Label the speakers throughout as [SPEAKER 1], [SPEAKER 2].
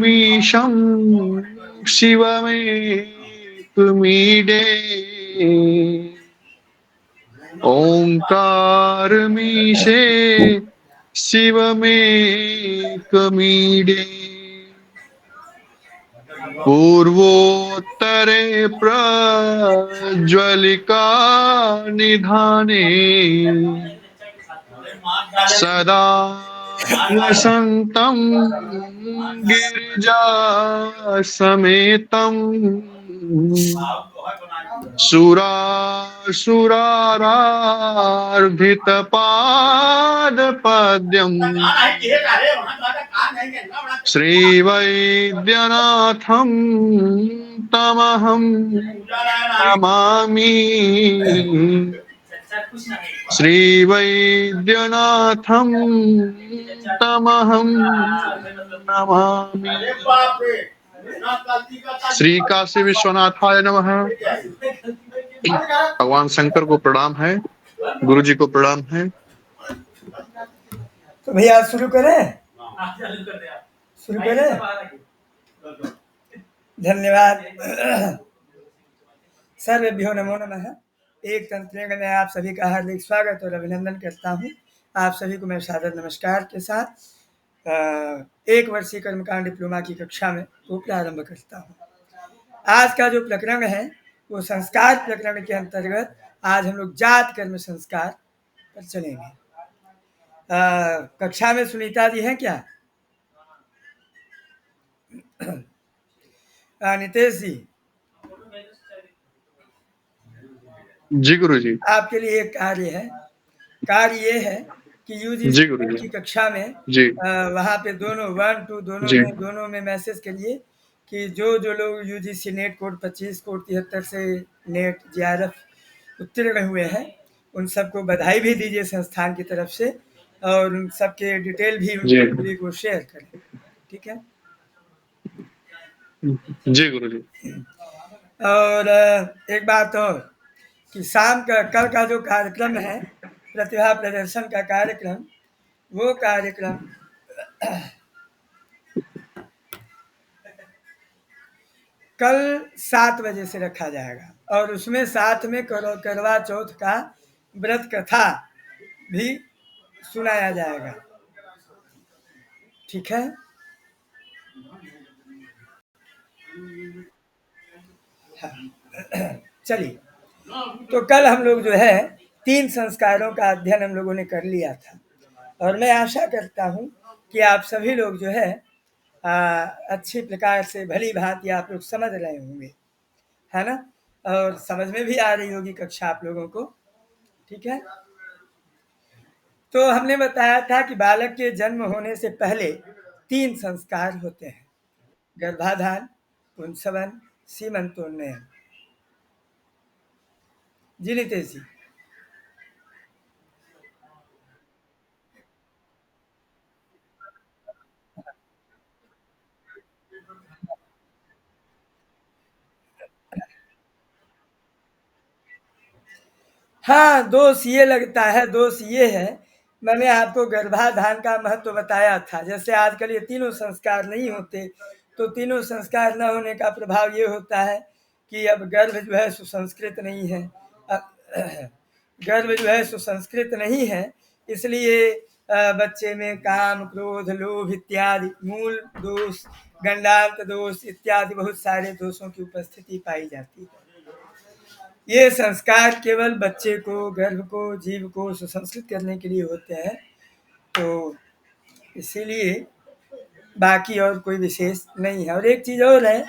[SPEAKER 1] मीशं शिवमेकमीडे ओंकारमीशे शिवमेकमीडे पूर्वोत्तरे प्रज्वलिका निधाने सदा वसन्तं गिरिजासमेतं सुरासुरारार्धितपादपद्यम् श्रीवैद्यनाथं तमहं नमामि श्रीवैद्यनाथं तमहं नमामि। श्री काशी विश्वनाथाय नमः। भगवान शंकर को प्रणाम है, गुरु जी को प्रणाम है।
[SPEAKER 2] तो भैया शुरू करें? शुरू करें? धन्यवाद। सर्वेभ्यो नमो नमः। एक तंत्र में आप सभी का हार्दिक स्वागत और अभिनंदन करता हूं। आप सभी को मैं सादर नमस्कार के साथ एक वर्षीय कर्मकांड डिप्लोमा की कक्षा में वो प्रारंभ करता हूं। आज का जो प्रकरण है वो संस्कार प्रकरण के अंतर्गत आज हम लोग जात कर्म संस्कार पर चलेंगे। कक्षा में सुनीता जी हैं क्या? नितेश जी।
[SPEAKER 1] जी गुरु जी।
[SPEAKER 2] आपके लिए एक कार्य है। कार्य ये है कि यूजी की कक्षा में वहाँ पे दोनों 1 2 दोनों में मैसेज करिए कि जो लोग यूजीसी नेट कोड 25 कोड 73 से नेट जेआरएफ उत्तीर्ण हुए हैं उन सबको बधाई भी दीजिए संस्थान की तरफ से और उन सबके डिटेल भी उनकी को शेयर करें। ठीक है
[SPEAKER 1] जी गुरु जी।
[SPEAKER 2] और एक बात और कि शाम का कल का जो कार्यक्रम है प्रतिभा प्रदर्शन का कार्यक्रम वो कार्यक्रम कल 7 बजे से रखा जाएगा और उसमें साथ में करवा चौथ का व्रत कथा भी सुनाया जाएगा। ठीक है। चलिए, तो कल हम लोग जो है 3 संस्कारों का अध्ययन हम लोगों ने कर लिया था और मैं आशा करता हूं कि आप सभी लोग जो है अच्छी प्रकार से भली भांति आप लोग समझ रहे होंगे, है ना? और समझ में भी आ रही होगी कक्षा आप लोगों को। ठीक है। तो हमने बताया था कि बालक के जन्म होने से पहले 3 संस्कार होते हैं: गर्भाधान, पुंसवन, सीमंतोन्नयन। जी नितेश जी। हाँ, दोष ये लगता है, दोष ये है, मैंने आपको गर्भाधान का महत्व बताया था। जैसे आजकल ये तीनों संस्कार नहीं होते तो तीनों संस्कार न होने का प्रभाव ये होता है कि अब गर्भ जो है सुसंस्कृत नहीं है। गर्भ जो है सुसंस्कृत नहीं है, इसलिए बच्चे में काम, क्रोध, लोभ इत्यादि मूल दोष, गंडांत दोष इत्यादि बहुत सारे दोषों की उपस्थिति पाई जाती है। ये संस्कार केवल बच्चे को, गर्भ को, जीव को सुसंस्कृत करने के लिए होते हैं, तो इसीलिए बाकी और कोई विशेष नहीं है। और एक चीज और है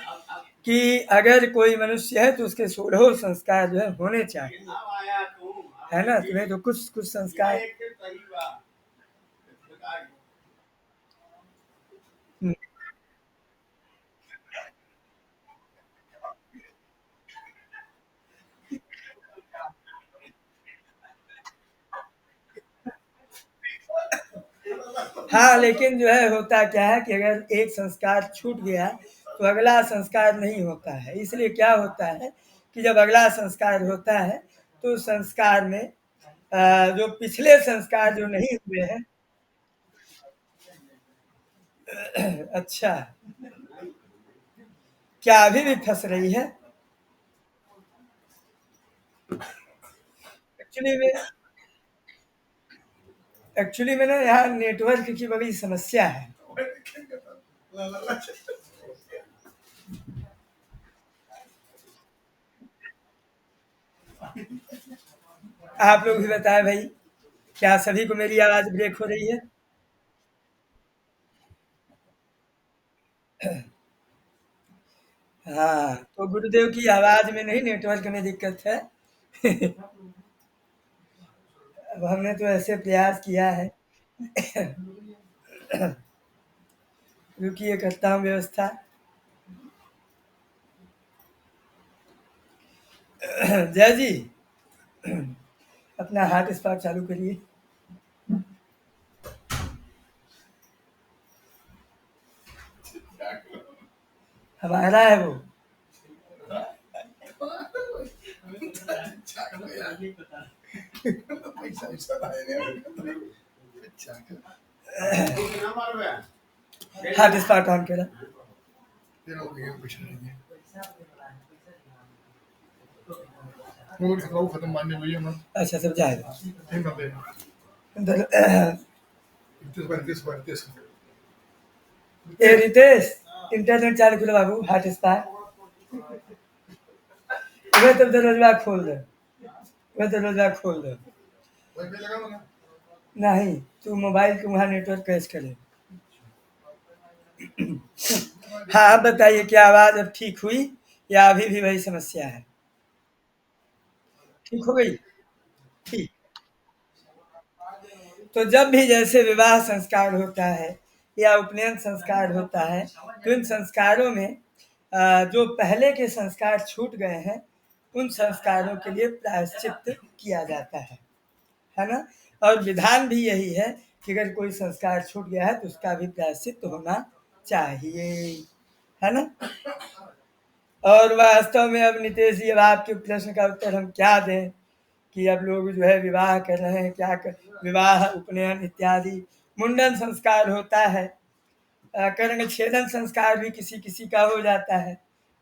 [SPEAKER 2] कि अगर कोई मनुष्य है तो उसके 16 संस्कार जो है होने चाहिए, है ना? तुम्हें तो कुछ संस्कार हाँ, लेकिन जो है होता क्या है कि अगर एक संस्कार छूट गया तो अगला संस्कार नहीं होता है। इसलिए क्या होता है कि जब अगला संस्कार होता है तो संस्कार में जो पिछले संस्कार जो नहीं हुए हैं अच्छा, क्या अभी भी फंस रही है? एक्चुअली में ना यहाँ नेटवर्क की बड़ी समस्या है। आप लोग भी बताएं भाई, क्या सभी को मेरी आवाज ब्रेक हो रही है? हाँ, तो गुरुदेव की आवाज में नहीं, नेटवर्क में दिक्कत है। अब हमने तो ऐसे प्रयास किया है। रुकिए, करता हूँ व्यवस्था। जय जी, अपना हॉट स्पॉट चालू करिए। हमारा है वो। हॉट स्पॉट ऑन करा। अच्छा, सब जाएगा। ए रितेश, इंटरनेट चालू करो बाबू, हॉट स्पॉट। वह तो दरवाजा खोल दे, वह दरवाजा खोल दे। नहीं, तू मोबाइल के वहाँ नेटवर्क कैश करे। हाँ, अब बताइए, क्या आवाज अब ठीक हुई या अभी भी वही समस्या है? ठीक हो गई? ठीक। तो जब भी जैसे विवाह संस्कार होता है या उपनयन संस्कार होता है, तो इन संस्कारों में जो पहले के संस्कार छूट गए हैं, उन संस्कारों के लिए प्रायश्चित किया जाता है ना? और विधान भी यही है कि अगर कोई संस्कार छूट गया है तो उसका भी प्रायश्चित होना चाहिए, है ना? और वास्तव में अब नितेश जी, अब आपके प्रश्न का उत्तर हम क्या दें कि अब लोग जो है विवाह कर रहे हैं, क्या कर, विवाह, उपनयन इत्यादि, मुंडन संस्कार होता है, कर्ण छेदन संस्कार भी किसी किसी का हो जाता है।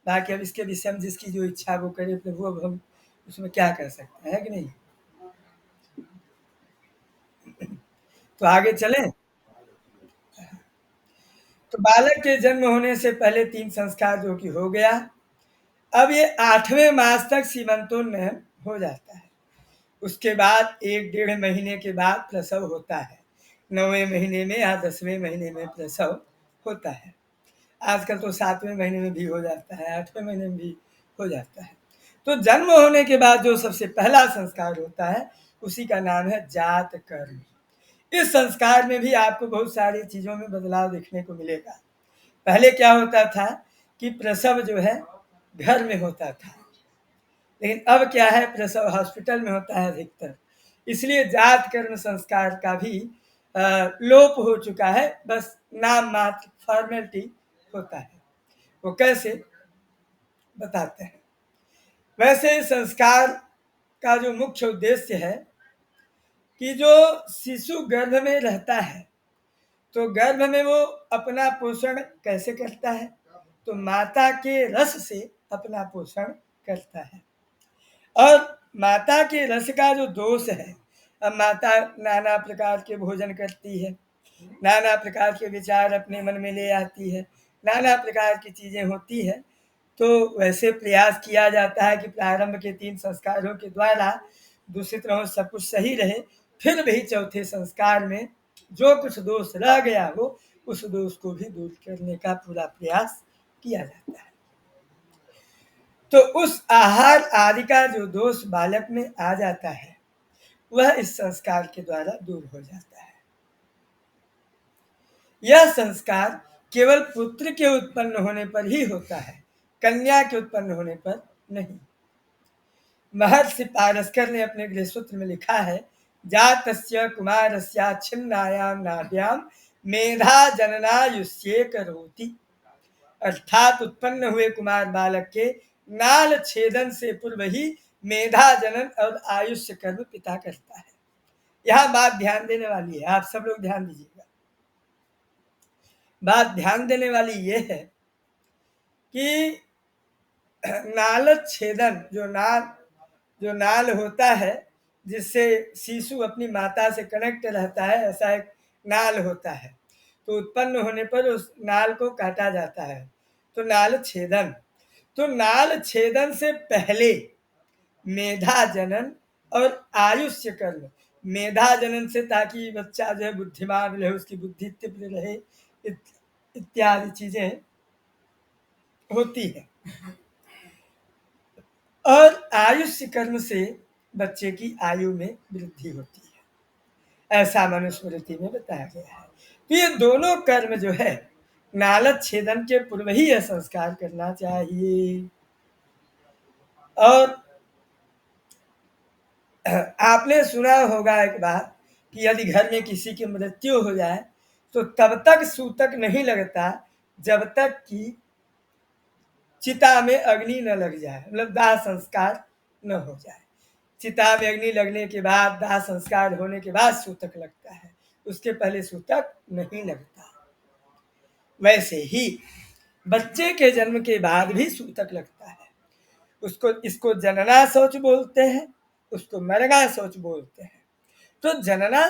[SPEAKER 2] बाकी अब इसके विषय में जिसकी जो इच्छा वो करे प्रभु, अब हम उसमें क्या कर सकते हैं कि नहीं? तो आगे चलें। तो बालक के जन्म होने से पहले 3 संस्कार जो कि हो गया, अब ये 8वें मास तक सीमंतोन्नयन हो जाता है। उसके बाद 1 डेढ़ महीने के बाद प्रसव होता है। 9वें महीने में या 10वें महीने में प्रसव होता है। आजकल तो 7वें महीने में भी हो जाता है, 8वें महीने में भी हो जाता है। तो जन्म होने के बाद जो सबसे पहला संस्कार होता है, उसी का नाम है जात कर्म। इस संस्कार में भी आपको बहुत सारी चीज़ों में बदलाव देखने को मिलेगा। पहले क्या होता था कि प्रसव जो है घर में होता था, लेकिन अब क्या है, प्रसव हॉस्पिटल में होता है अधिकतर। इसलिए जात कर्म संस्कार का भी लोप हो चुका है, बस नाम मात्र फॉर्मेलिटी होता है। वो कैसे, बताते हैं। वैसे संस्कार का जो मुख्य उद्देश्य है कि जो शिशु गर्भ में रहता है, तो गर्भ में वो अपना पोषण कैसे करता है? तो माता के रस से अपना पोषण करता है। और माता के रस का जो दोष है, अब माता नाना प्रकार के भोजन करती है, नाना प्रकार के विचार अपने मन में ले आती है, नाना प्रकार की चीज़ें होती है। तो वैसे प्रयास किया जाता है कि प्रारंभ के 3 संस्कारों के द्वारा दूषित रहो, सब कुछ सही रहे, फिर भी चौथे संस्कार में जो कुछ दोष रह गया हो, उस दोष को भी दूर करने का पूरा प्रयास किया जाता है। तो उस आहार आदि का जो दोष बालक में आ जाता है, वह इस संस्कार के द्वारा दूर हो जाता है। यह संस्कार केवल पुत्र के उत्पन्न होने पर ही होता है, कन्या के उत्पन्न होने पर नहीं। महर्षि पारस्कर ने अपने गृहसूत्र में लिखा है, जातस्य कुमारस्य छिन्नायाम नाड्याम मेधा जननायुष्ये करोति। अर्थात उत्पन्न हुए कुमार बालक के नाल छेदन से पूर्व ही मेधा जनन और आयुष्य कर्म पिता करता है। यहाँ बात ध्यान देने वाली है, आप सब लोग ध्यान दीजिएगा। बात ध्यान देने वाली ये है कि नाल छेदन, जो नाल होता है जिससे शिशु अपनी माता से कनेक्ट रहता है, ऐसा एक नाल होता है। तो उत्पन्न होने पर उस नाल को काटा जाता है, तो नाल छेदन। तो नाल छेदन से पहले मेधा जनन और आयुष्य कर्म। मेधा जनन से ताकि बच्चा जो है बुद्धिमान रहे, उसकी बुद्धि तीव्र रहे, इत्यादि चीजें होती है। और आयुष्य कर्म से बच्चे की आयु में वृद्धि होती है, ऐसा मनुस्मृति में बताया गया है। तो ये दोनों कर्म जो है नालद छेदन के पूर्व ही यह संस्कार करना चाहिए। और आपने सुना होगा एक बात कि यदि घर में किसी की मृत्यु हो जाए तो तब तक सूतक नहीं लगता जब तक कि चिता में अग्नि न लग जाए, मतलब दाह संस्कार न हो जाए। चिता में अग्नि लगने के बाद, दाह संस्कार होने के बाद सूतक लगता है, उसके पहले सूतक नहीं लगता। वैसे ही बच्चे के जन्म के बाद भी सूतक लगता है। इसको जनना शौच बोलते हैं, उसको मरना शौच बोलते हैं। तो जनना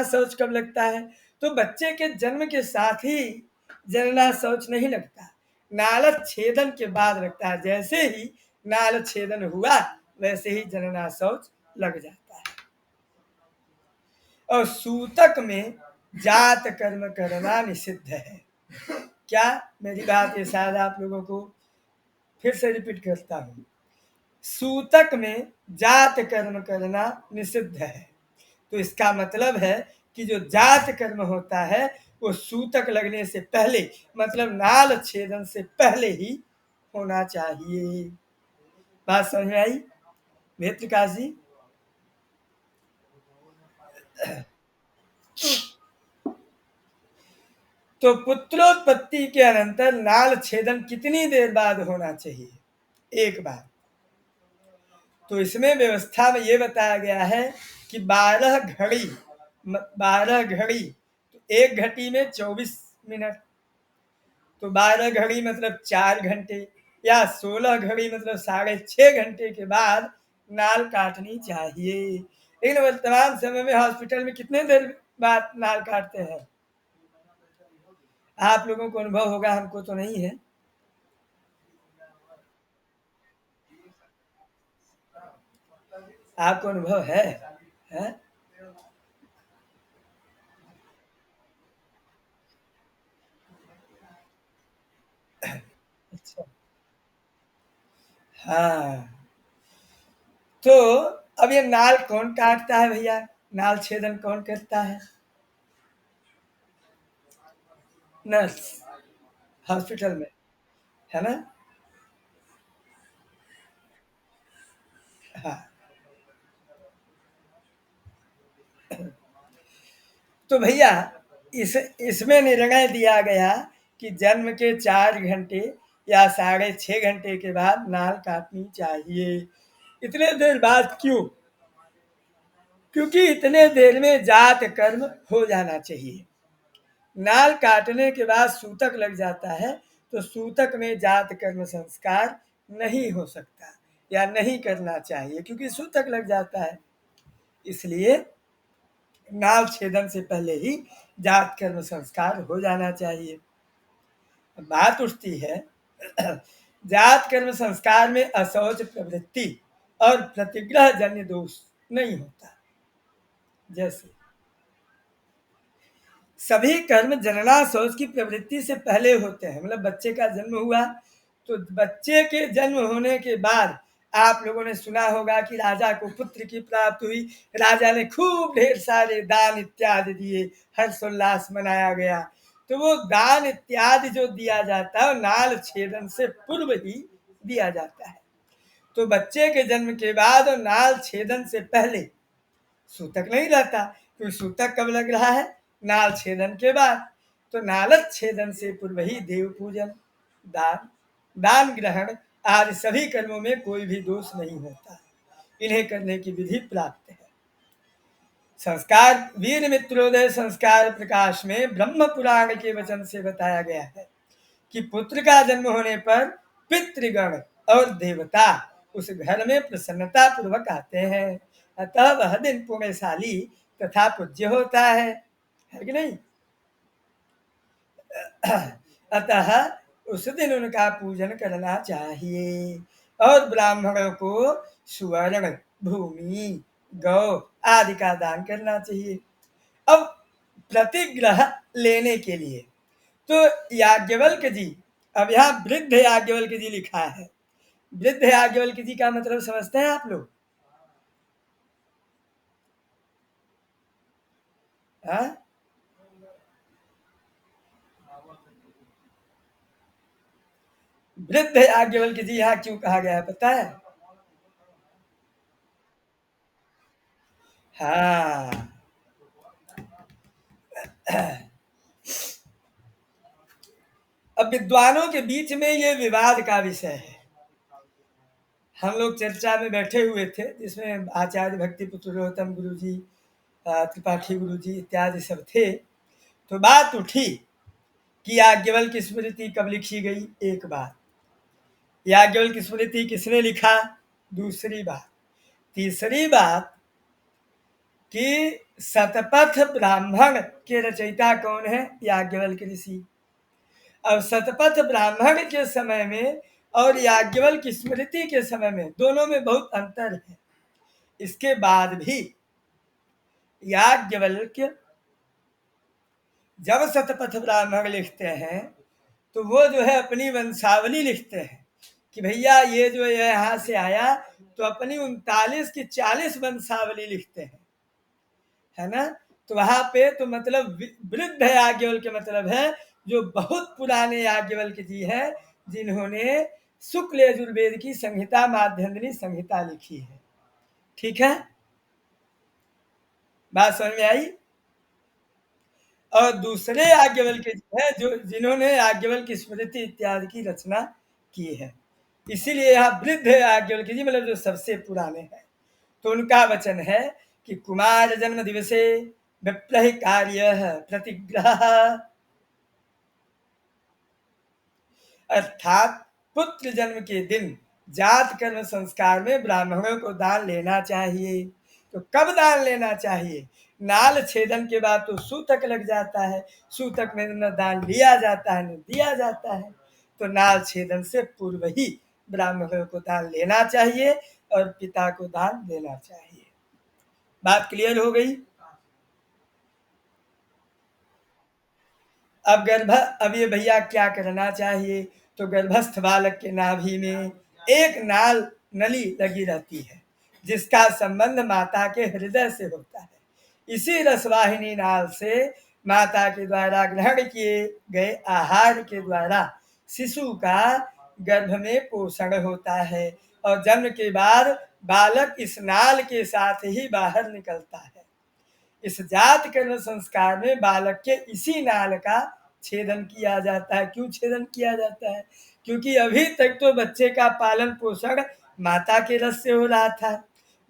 [SPEAKER 2] शौच कब लगता है? तो बच्चे के जन्म के साथ ही जनना शौच नहीं लगता, नाल छेदन के बाद लगता है। जैसे ही नाल छेदन हुआ वैसे ही जनना शौच लग जाता है। और सूतक में जात कर्म करना निषिद्ध है। क्या? मेरी बात ये शायद आप लोगों को फिर से रिपीट करता हूं। सूतक में जात कर्म करना निषिद्ध है। तो इसका मतलब है कि जो जात कर्म होता है वो सूतक लगने से पहले, मतलब नाल छेदन से पहले ही होना चाहिए। बात समझ में आई वेदप्रकाश जी? तो पुत्रोत्पत्ति के अनंतर नाल छेदन कितनी देर बाद होना चाहिए? एक बार। तो इसमें व्यवस्था में ये बताया गया है कि 12 घड़ी, तो एक घटी में 24 मिनट, तो 12 घड़ी मतलब 4 घंटे, या 16 घड़ी मतलब 6.5 घंटे के बाद नाल काटनी चाहिए। लेकिन वर्तमान समय में हॉस्पिटल में कितने देर बाद नाल काटते हैं? आप लोगों को अनुभव होगा, हमको तो नहीं है। आपको अनुभव है? अच्छा। हाँ, तो अब ये नाल कौन काटता है भैया? नाल छेदन कौन करता है? नर्स, हॉस्पिटल में, है ना? हाँ। तो भैया इसमें निर्णय दिया गया कि जन्म के 4 घंटे या 6.5 घंटे के बाद नाल काटनी चाहिए। इतने देर बाद क्यों? क्योंकि इतने देर में जात कर्म हो जाना चाहिए। नाल काटने के बाद सूतक लग जाता है तो सूतक में जात कर्म संस्कार नहीं हो सकता या नहीं करना चाहिए, क्योंकि सूतक लग जाता है। इसलिए नाल छेदन से पहले ही जात कर्म संस्कार हो जाना चाहिए। बात उठती है जात कर्म संस्कार में अशौच प्रवृत्ति और प्रतिग्रह जन्य दोष नहीं होता। जैसे सभी कर्म जनना शौच की प्रवृत्ति से पहले होते हैं, मतलब बच्चे का जन्म हुआ तो बच्चे के जन्म होने के बाद आप लोगों ने सुना होगा कि राजा को पुत्र की प्राप्ति हुई, राजा ने खूब ढेर सारे दान इत्यादि दिए, हर्षोल्लास मनाया गया। तो वो दान इत्यादि जो दिया जाता है नाल छेदन से पूर्व ही दिया जाता है। तो बच्चे के जन्म के बाद और नाल छेदन से पहले सूतक नहीं रहता, क्योंकि सूतक कब लग रहा है? नाल छेदन के बाद। तो नालद छेदन से पूर्व ही देव पूजन, दान, दान ग्रहण आदि सभी कर्मों में कोई भी दोष नहीं होता। इन्हें करने की विधि प्राप्त है। संस्कार वीर मित्रोदय संस्कार प्रकाश में ब्रह्म पुराण के वचन से बताया गया है कि पुत्र का जन्म होने पर पितृगण और देवता उस घर में प्रसन्नता पूर्वक आते हैं। अतः वह दिन पुण्यशाली तथा पूज्य होता है कि नहीं? अतः उस दिन उनका पूजन करना चाहिए और ब्राह्मणों को सुवर्ण, भूमि, गौ आदि का दान करना चाहिए। अब प्रतिग्रह लेने के लिए तो याज्ञवल्क जी, अब यहाँ वृद्ध याज्ञवल्क जी लिखा है। वृद्ध याज्ञवल्क जी का मतलब समझते हैं आप लोग? हाँ, वृद्ध याज्ञवल्क जी यहाँ क्यों कहा गया है पता है? हाँ, अब विद्वानों के बीच में ये विवाद का विषय है। हम लोग चर्चा में बैठे हुए थे जिसमें आचार्य भक्ति पुरुषोत्तम गुरु जी, त्रिपाठी गुरु जी इत्यादि सब थे। तो बात उठी कि याज्ञवल्क्य की स्मृति कब लिखी गई, एक बात। याज्ञवल्क्य की स्मृति किसने लिखा, दूसरी बात। तीसरी बात कि शतपथ ब्राह्मण के रचयिता कौन है, याज्ञवल्क्य ऋषि। अब शतपथ ब्राह्मण के समय में और याज्ञवल्क्य की स्मृति के समय में दोनों में बहुत अंतर है। इसके बाद भी याज्ञवल्क्य जब शतपथ ब्राह्मण लिखते हैं तो वो जो है अपनी वंशावली लिखते हैं कि भैया ये जो यहाँ से आया, तो अपनी 39 की 40 वंशावली लिखते हैं, है ना। तो वहां पे तो मतलब वृद्ध याज्ञवल्क्य मतलब है जो बहुत पुराने याज्ञवल्क्य जी हैं, जिन्होंने शुक्ल यजुर्वेद की संहिता माध्यन्दिनी संहिता लिखी है। ठीक है, बात समझ में आई। और दूसरे याज्ञवल्क्य जी हैं जो जिन्होंने याज्ञवल्क्य की स्मृति इत्यादि की रचना की है। इसीलिए यहाँ वृद्ध याज्ञवल्क्य जी मतलब जो सबसे पुराने हैं। तो उनका वचन है कि कुमार जन्म दिवसे विप्लह कार्य प्रतिग्रह, अर्थात पुत्र जन्म के दिन जात कर्म संस्कार में ब्राह्मणों को दान लेना चाहिए। तो कब दान लेना चाहिए? नाल छेदन के बाद तो सूतक लग जाता है, सूतक में न दान लिया जाता है न दिया जाता है। तो नाल छेदन से पूर्व ही ब्राह्मणों को दान लेना चाहिए और पिता को दान देना चाहिए। बात क्लियर हो गई। अब ये भैया क्या करना चाहिए? तो गर्भस्थ बालक के नाभि में एक नाल नली लगी रहती है जिसका संबंध माता के हृदय से होता है। इसी रसवाहिनी नाल से माता के द्वारा ग्रहण किए गए आहार के द्वारा शिशु का गर्भ में पोषण होता है और जन्म के बाद बालक इस नाल के साथ ही बाहर निकलता है। इस जात कर्म संस्कार में बालक के इसी नाल का छेदन किया जाता है। क्यों छेदन किया जाता है? क्योंकि अभी तक तो बच्चे का पालन पोषण माता के रस से हो रहा था,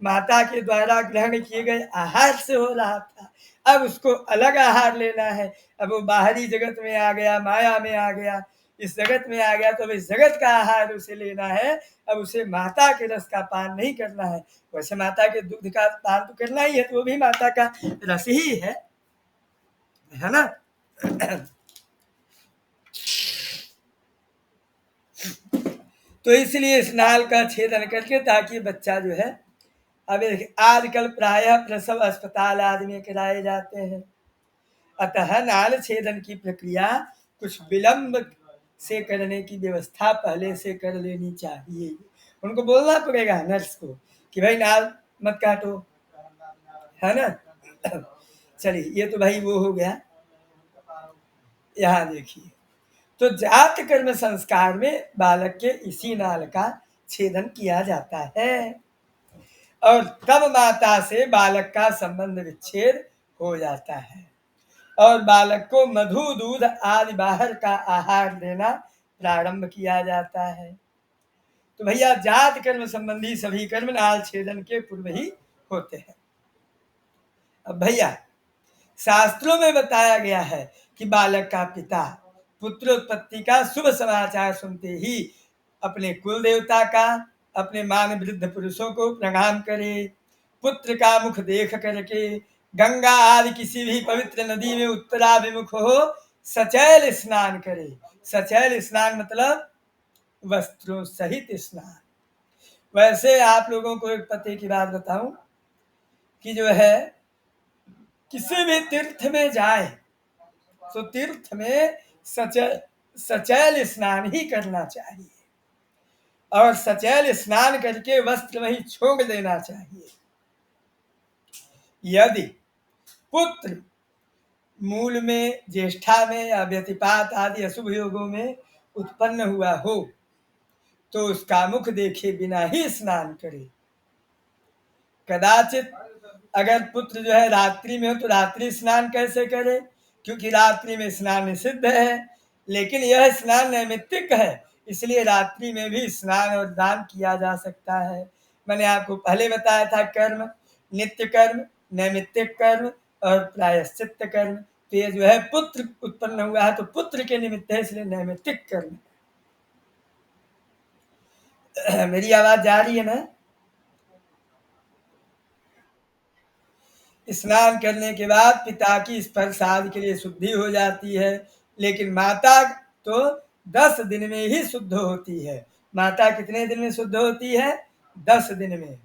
[SPEAKER 2] माता के द्वारा ग्रहण किए गए आहार से हो रहा था। अब उसको अलग आहार लेना है। अब वो बाहरी जगत में आ गया, माया में आ गया, इस जगत में आ गया, तो इस जगत का आहार उसे लेना है। अब उसे माता के रस का पान नहीं करना है। वैसे माता के दूध का पान तो करना ही है, तो वो भी माता का रस ही है ना। तो इसलिए इस नाल का छेदन करके ताकि बच्चा जो है, अब आजकल प्रायः प्रसव अस्पताल आदि में कराए जाते हैं। अतः नाल छेदन की प्रक्रिया कुछ विलंब से करने की व्यवस्था पहले से कर लेनी चाहिए। उनको बोलना पड़ेगा नर्स को कि भाई नाल मत काटो, है ना। चलिए, ये तो भाई वो हो गया। यहाँ देखिए, तो जात कर्म संस्कार में बालक के इसी नाल का छेदन किया जाता है और तब माता से बालक का संबंध विच्छेद हो जाता है और बालक को मधु दूध आदि बाहर का आहार देना प्रारंभ किया जाता है। तो भैया जात कर्म संबंधी सभी कर्म नाल छेदन के पूर्व ही होते हैं। अब भैया शास्त्रों में बताया गया है कि बालक का पिता पुत्रोत्पत्ति का शुभ समाचार सुनते ही अपने कुल देवता का, अपने मान वृद्ध पुरुषों को प्रणाम करे, पुत्र का मुख देख करके गंगा आदि किसी भी पवित्र नदी में उत्तराभिमुख हो सचैल स्नान करे। सचैल स्नान मतलब वस्त्रों सहित स्नान। वैसे आप लोगों को एक पते की बात बताऊं कि जो है किसी भी तीर्थ में जाए तो तीर्थ में सचैल स्नान ही करना चाहिए और सचैल स्नान करके वस्त्र वहीं छोड़ देना चाहिए। यदि पुत्र मूल में, ज्येष्ठा में या व्यतिपात आदि अशुभ योगों में उत्पन्न हुआ हो तो उसका मुख देखे बिना ही स्नान करे। कदाचित अगर पुत्र जो है रात्रि में हो तो रात्रि स्नान कैसे करे, क्योंकि रात्रि में स्नान निषिद्ध है, लेकिन यह स्नान नैमित्तिक है, इसलिए रात्रि में भी स्नान और दान किया जा सकता है। मैंने आपको पहले बताया था कर्म, नित्य कर्म, नैमित्तिक कर्म और प्रायश्चित कर्म। तो ये जो है पुत्र उत्पन्न हुआ है तो पुत्र के निमित्त है, इसलिए नैमित्तिक कर्म। मेरी आवाज जा रही है ना? स्नान करने के बाद पिता की स्पर्श आदि के लिए शुद्धि हो जाती है, लेकिन माता तो 10 दिन में ही शुद्ध होती है। माता कितने दिन में शुद्ध होती है? 10 दिन में।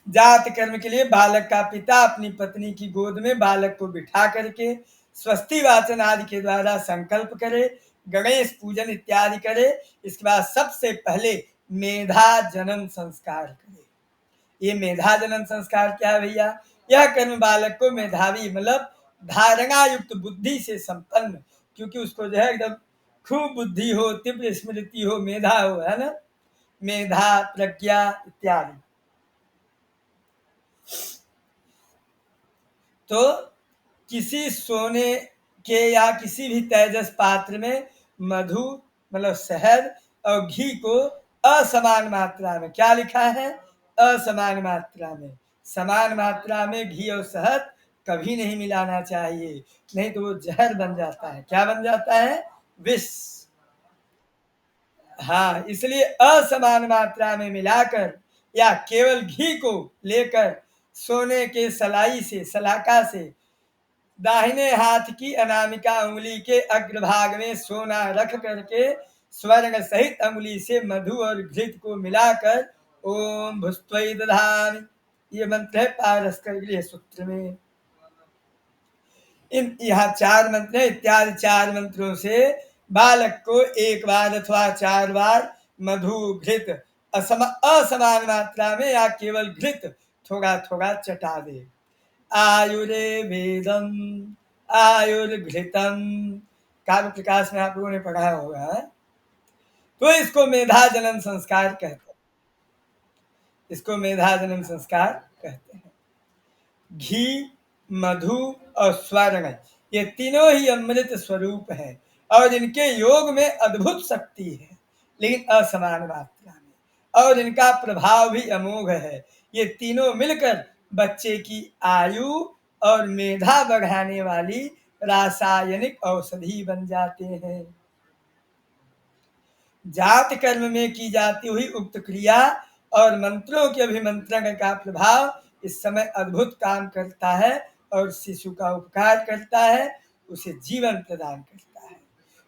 [SPEAKER 2] जात कर्म के लिए बालक का पिता अपनी पत्नी की गोद में बालक को बिठा करके स्वस्ति वाचन आदि के द्वारा संकल्प करे, गणेश पूजन इत्यादि करे। इसके बाद सबसे पहले मेधा जनन संस्कार करे। ये मेधा जनन संस्कार क्या है भैया? यह कर्म बालक को मेधावी मतलब धारणा युक्त बुद्धि से संपन्न, क्योंकि उसको जो है एकदम खूब बुद्धि हो, तीव्र स्मृति हो, मेधा हो, है ना, मेधा प्रज्ञा इत्यादि। तो किसी सोने के या किसी भी तेजस पात्र में मधु मतलब शहद और घी को असमान मात्रा में, क्या लिखा है? असमान मात्रा में। समान मात्रा में घी और शहद कभी नहीं मिलाना चाहिए, नहीं तो वो जहर बन जाता है। क्या बन जाता है? विष। हाँ, इसलिए असमान मात्रा में मिलाकर या केवल घी को लेकर सोने के सलाई से, सलाका से दाहिने हाथ की अनामिका उंगली के अग्रभाग में सोना रख करके स्वर्ण सहित उंगली से मधु और घृत को मिलाकर ओम भुस्त्वै दधामि, ये मंत्र है पारस्कर गृह सूत्र में। यहाँ 4 मंत्र है, इत्यादि 4 मंत्रों से बालक को एक बार अथवा 4 बार मधु घृत असमान मात्रा में या केवल घृत थोड़ा थोड़ा चटा दे। आयुर्वेदम आयुर्घृतम, काव्य प्रकाश में आप लोगों ने पढ़ा होगा। तो इसको मेधा जनन संस्कार कहते हैं। इसको मेधा जनन संस्कार कहते हैं। घी, मधु और स्वर्ण ये तीनों ही अमृत स्वरूप है और इनके योग में अद्भुत शक्ति है, लेकिन असमान मात्रा में, और इनका प्रभाव भी अमोघ है। ये तीनों मिलकर बच्चे की आयु और मेधा बढ़ाने वाली रासायनिक औषधि बन जाते हैं। जात कर्म में की जाती हुई उक्त क्रिया और मंत्रों के अभिमंत्रण का प्रभाव इस समय अद्भुत काम करता है और शिशु का उपकार करता है, उसे जीवन प्रदान करता है।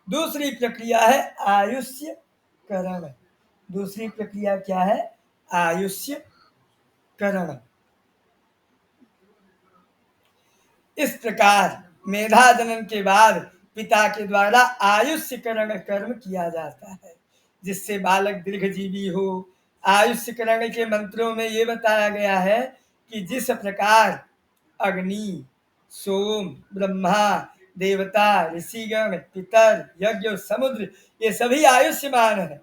[SPEAKER 2] दूसरी प्रक्रिया है आयुष्य करण। दूसरी प्रक्रिया क्या है? आयुष्य करण। इस प्रकार मेधा जनन के बाद पिता के द्वारा आयुष्यकरण कर्म किया जाता है, जिससे बालक दीर्घजीवी हो। आयुष्यकरण के मंत्रों में ये बताया गया है कि जिस प्रकार अग्नि, सोम, ब्रह्मा, देवता, ऋषिगण, पितर, यज्ञ और समुद्र ये सभी आयुष्यमान है,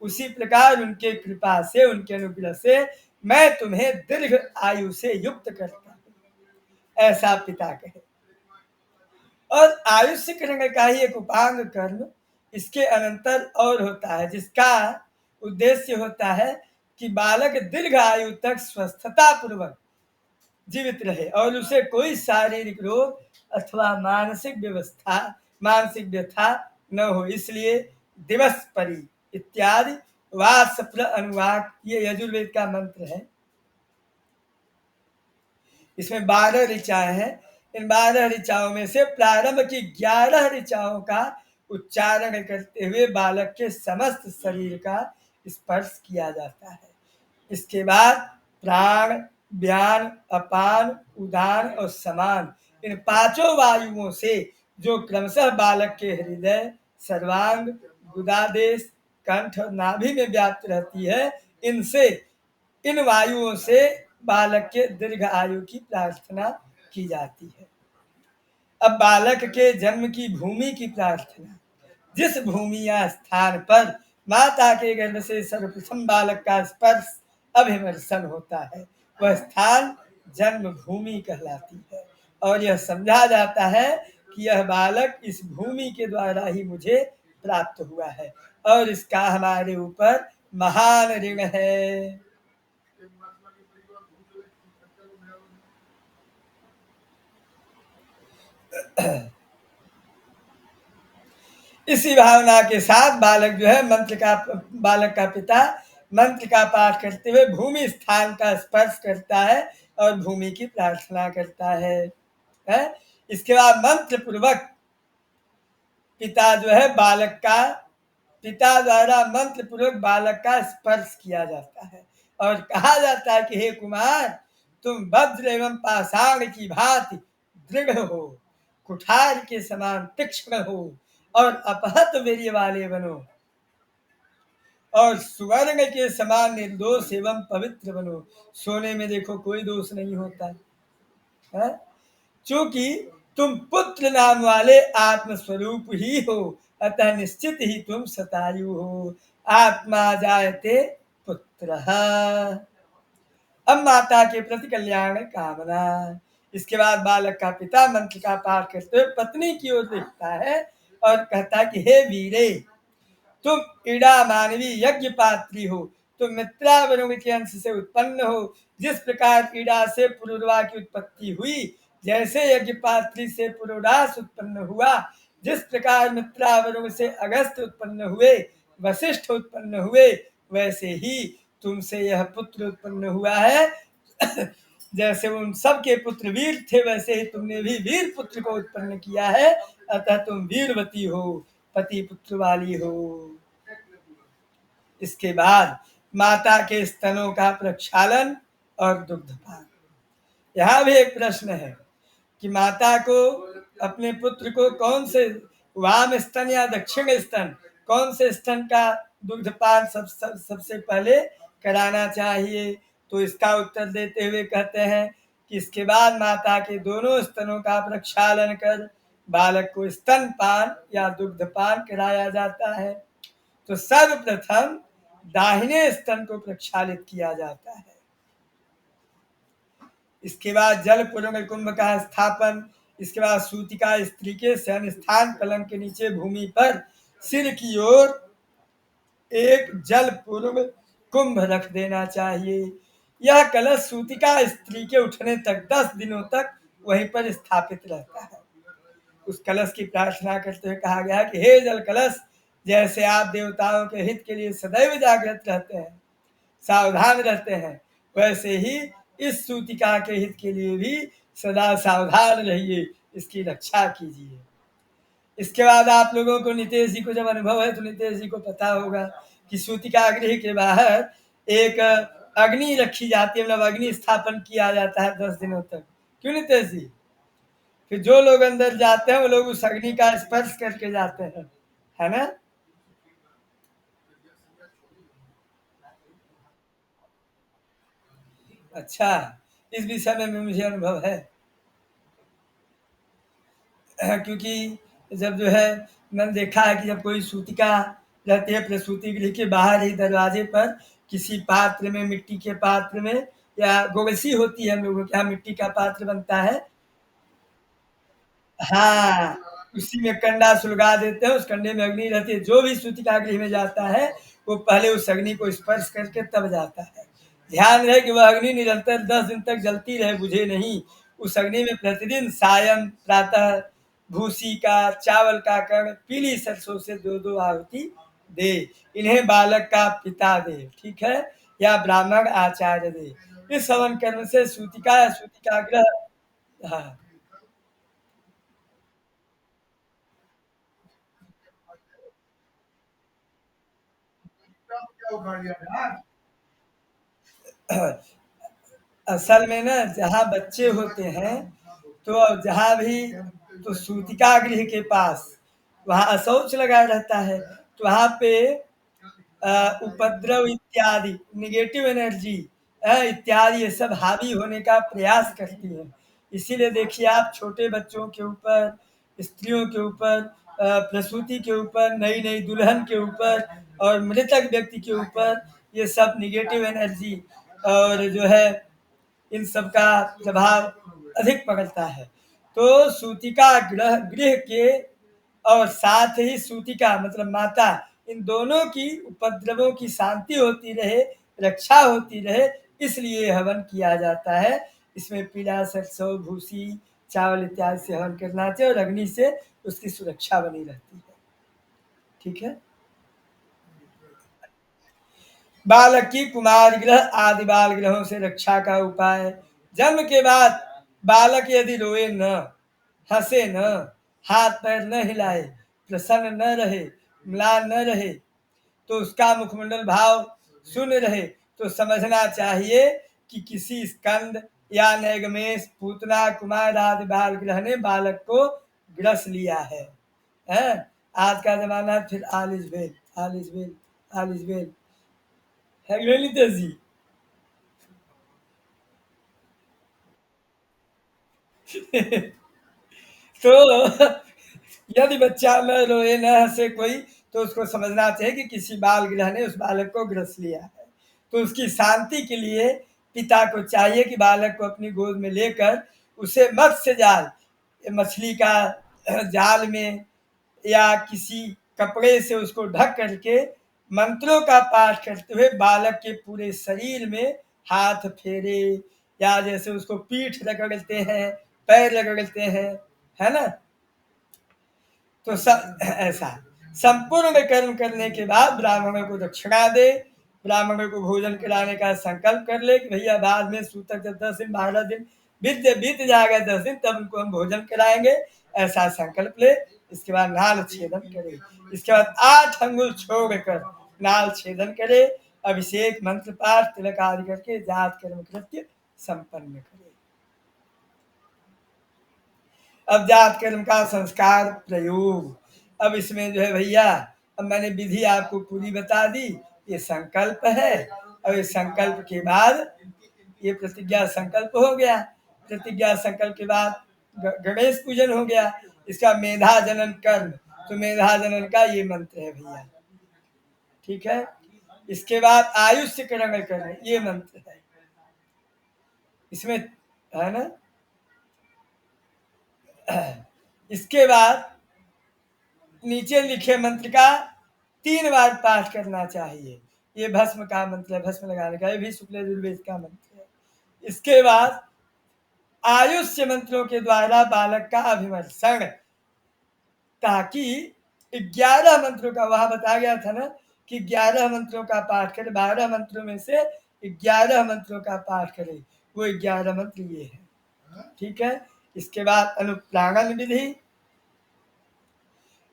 [SPEAKER 2] उसी प्रकार उनके कृपा से, उनके अनुग्रह से मैं तुम्हें दीर्घ आयु से युक्त करता हूं, ऐसा पिता कहे। और आयुष्यकरण का ही एक उपांग कर्म इसके अनंतर और होता है, जिसका उद्देश्य होता है कि बालक दीर्घ आयु तक स्वस्थता पूर्वक जीवित रहे और उसे कोई शारीरिक रोग अथवा मानसिक व्यथा न हो, इसलिए दिवस परी इत्यादि वासप्र अनुवाक ये यजुर्वेद का मंत्र है। इसमें 12 ऋचाएं हैं। इन 12 ऋचाओं में से प्रारंभ की 11 ऋचाओं का उच्चारण करते हुए बालक के समस्त शरीर का स्पर्श किया जाता है। इसके बाद प्राण, व्यान, अपान, उदान और समान इन पांचों वायुओं से जो क्रमशः बालक के हृदय, सर्वांग, गुदादेश, कंठ और नाभि में व्याप्त रहती है, इनसे इन वायुओं से बालक के दीर्घ आयु की प्रार्थना की जाती है। अब बालक के जन्म की भूमि की प्रार्थना। जिस भूमि या स्थान पर माता के गर्भ से सर्वप्रथम बालक का स्पर्श अभिमर्शन होता है, वह स्थान जन्म भूमि कहलाती है और यह समझा जाता है कि यह बालक इस भूमि के द्वारा ही मुझे प्राप्त हुआ है और इसका हमारे ऊपर महान ऋण है। इसी भावना के साथ बालक जो है बालक का पिता मंत्र का पाठ करते हुए भूमि स्थान का स्पर्श करता है और भूमि की प्रार्थना करता है? इसके बाद मंत्र पूर्वक पिता द्वारा मंत्र पूर्वक बालक का स्पर्श किया जाता है और कहा जाता है कि हे कुमार, तुम वज्र एवं पाषाण की भांति दृढ़ हो, कुठार के समान तीक्ष्ण हो और अपहत वीर्य वाले बनो और सुवर्ण के समान निर्दोष एवं पवित्र बनो। सोने में देखो कोई दोष नहीं होता है, चूंकि तुम पुत्र नाम वाले आत्मस्वरूप ही हो, अतः निश्चित ही तुम शतायु हो। आत्मा जायते पुत्र। अब माता के प्रति कल्याण कामना। इसके बाद बालक का पिता मंत्र का पाठ करते हुए पत्नी की ओर देखता है और कहता कि हे वीरे, तुम इड़ा मानवी यज्ञ पात्री हो, तुम मित्रावरुण के अंश से उत्पन्न हो। जिस प्रकार इड़ा से पुरुरवा की उत्पत्ति हुई, जैसे यज्ञ पात्री से पुरोडास उत्पन्न हुआ, जिस प्रकार मित्रावरुण से अगस्त उत्पन्न हुए, वशिष्ठ उत्पन्न हुए, वैसे ही तुमसे यह पुत्र उत्पन्न हुआ है। जैसे उन सब के पुत्र वीर थे, वैसे ही तुमने भी वीर पुत्र को उत्पन्न किया है, अतः तुम वीरवती हो, पति पुत्र वाली हो। इसके बाद माता के स्तनों का प्रक्षालन और दुग्धपान। यहाँ भी एक प्रश्न है कि माता को अपने पुत्र को कौन से वाम स्तन या दक्षिण स्तन, कौन से स्तन का दुग्धपान सबसे पहले कराना चाहिए? तो इसका उत्तर देते हुए कहते हैं कि इसके बाद माता के दोनों स्तनों का प्रक्षालन कर बालक को स्तनपान या दुग्धपान कराया जाता है। तो सर्वप्रथम दाहिने स्तन को प्रक्षालित किया जाता है। इसके बाद जल पूर्ण कुंभ का स्थापन। इसके बाद सूतिका स्त्री के शयन स्थान पलंग के नीचे भूमि पर सिर की ओर एक जल पूर्ण कुंभ रख देना चाहिए। यह कलश सूतिका स्त्री के उठने तक 10 दिनों तक वहीं पर स्थापित रहता है। उस कलश की प्रार्थना करते हुए कहा गया कि हे जल कलश, जैसे आप देवताओं के हित के लिए सदैव जागृत रहते हैं, सावधान रहते हैं, वैसे ही इस सूतिका के हित के लिए भी सदा सावधान रहिए, इसकी रक्षा कीजिए। इसके बाद आप लोगों को, नितेश जी को जब अनुभव है तो नितेश जी को पता होगा कि सूतिका गृह के बाहर एक अग्नि रखी जाती है, मतलब अग्नि स्थापन किया जाता है 10 दिनों तक। क्यों नितेश जी? फिर जो लोग अंदर जाते हैं वो लोग उस अग्नि का स्पर्श करके जाते हैं, है ना? अच्छा, इस विषय में मुझे अनुभव है। क्योंकि जब जो है मैंने देखा है कि जब कोई सूतिका रहती है प्रसूति गृह के बाहर ही दरवाजे पर किसी पात्र में, मिट्टी के पात्र में, या गोगसी होती है हम लोगों के यहाँ मिट्टी का पात्र बनता है, हाँ, उसी में कंडा सुलगा देते हैं, उस कंडे में अग्नि रहती है। जो भी सूतिका गृह में जाता है वो पहले उस अग्नि को स्पर्श करके तब जाता है। ध्यान रहे कि वह अग्नि निरंतर 10 दिन तक जलती रहे, बुझे नहीं। उस अग्नि में प्रतिदिन सायं प्रातः भूसी का, चावल का कण, पीली सरसों से 2-2 आहुति दे। इन्हें बालक का पिता दे, ठीक है, या ब्राह्मण आचार्य दे। इस हवन कर्म से सूतिका या सूतिकाग्रह, हाँ, असल में ना जहाँ बच्चे होते हैं तो जहाँ भी, तो सूतिका गृह के पास वहाँ अशौच लगा रहता है, तो वहाँ पे उपद्रव इत्यादि निगेटिव एनर्जी इत्यादि ये सब हावी होने का प्रयास करती है। इसीलिए देखिए आप छोटे बच्चों के ऊपर, स्त्रियों के ऊपर, प्रसूति के ऊपर, नई नई दुल्हन के ऊपर और मृतक व्यक्ति के ऊपर ये सब निगेटिव एनर्जी और जो है इन सब का प्रभाव अधिक पकड़ता है। तो सूतिका गृह गृह के और साथ ही सूतिका मतलब माता, इन दोनों की उपद्रवों की शांति होती रहे, रक्षा होती रहे, इसलिए हवन किया जाता है। इसमें पीला सरसों, भूसी, चावल इत्यादि से हवन करना चाहिए और अग्नि से उसकी सुरक्षा बनी रहती है। ठीक है। बालक की कुमार ग्रह आदि बाल ग्रहों से रक्षा का उपाय। जन्म के बाद बालक यदि रोए न, हंसे न, हाथ पैर न हिलाए, प्रसन्न न रहे, म्लान न रहे, तो उसका मुखमंडल भाव शून्य रहे, तो समझना चाहिए कि किसी स्कंद या नैगमेश, पूतना, कुमार आदि बाल ग्रह ने बालक को ग्रस लिया है। हैं? आज का जमाना फिर all is well, all is well, all is well है कि नहीं नितेश जी? तो यदि बच्चा न रोए न हंसे कोई, तो उसको समझना चाहिए कि किसी बाल ग्रह ने उस बालक को ग्रस लिया है। तो उसकी शांति के लिए पिता को चाहिए कि बालक को अपनी गोद में लेकर उसे मत्स्य जाल, मछली का जाल में या किसी कपड़े से उसको ढक करके मंत्रों का पाठ करते हुए बालक के पूरे शरीर में हाथ फेरे, या जैसे उसको पीठ रगड़ते हैं, पैर रगड़ते हैं, है ना। तो ऐसा संपूर्ण कर्म करने के बाद ब्राह्मणों को दक्षिणा दे, ब्राह्मणों को भोजन कराने का संकल्प कर ले कि भैया बाद में सूतक जब 10 दिन 12 दिन बीत जाएगा, 10 दिन, तब उनको हम भोजन कराएंगे, ऐसा संकल्प ले। इसके बाद नाल छेदन करे, इसके बाद 8 अंगुल छोड़कर नाल छेदन करे, अभिषेक मंत्र पाठ तिलक आदि करके जात कर्म कृत्य संपन्न करे। अब जात कर्म का संस्कार प्रयोग। अब इसमें जो है भैया, अब मैंने विधि आपको पूरी बता दी। ये संकल्प है, और इस संकल्प के बाद ये प्रतिज्ञा संकल्प हो गया। प्रतिज्ञा संकल्प के बाद गणेश पूजन हो गया। इसका मेधा जनन कर्म, तो मेधा जनन का ये मंत्र है भैया, ठीक है। इसके बाद आयुष्य ग्रहण करना, ये मंत्र है इसमें, है ना। इसके बाद नीचे लिखे मंत्र का 3 बार पाठ करना चाहिए। ये भस्म का मंत्र है, भस्म लगाने का, ये भी शुक्ल यजुर्वेद का मंत्र है। इसके बाद आयुष्य मंत्रों के द्वारा बालक का अभिमर्षण, ताकि 11 मंत्रों का, वहां बताया गया था ना कि 11 मंत्रों का पाठ करे, 12 मंत्रों में से 11 मंत्रों का पाठ करे, वो 11 मंत्र ये है, ठीक है। इसके बाद अनुप्राणन विधि।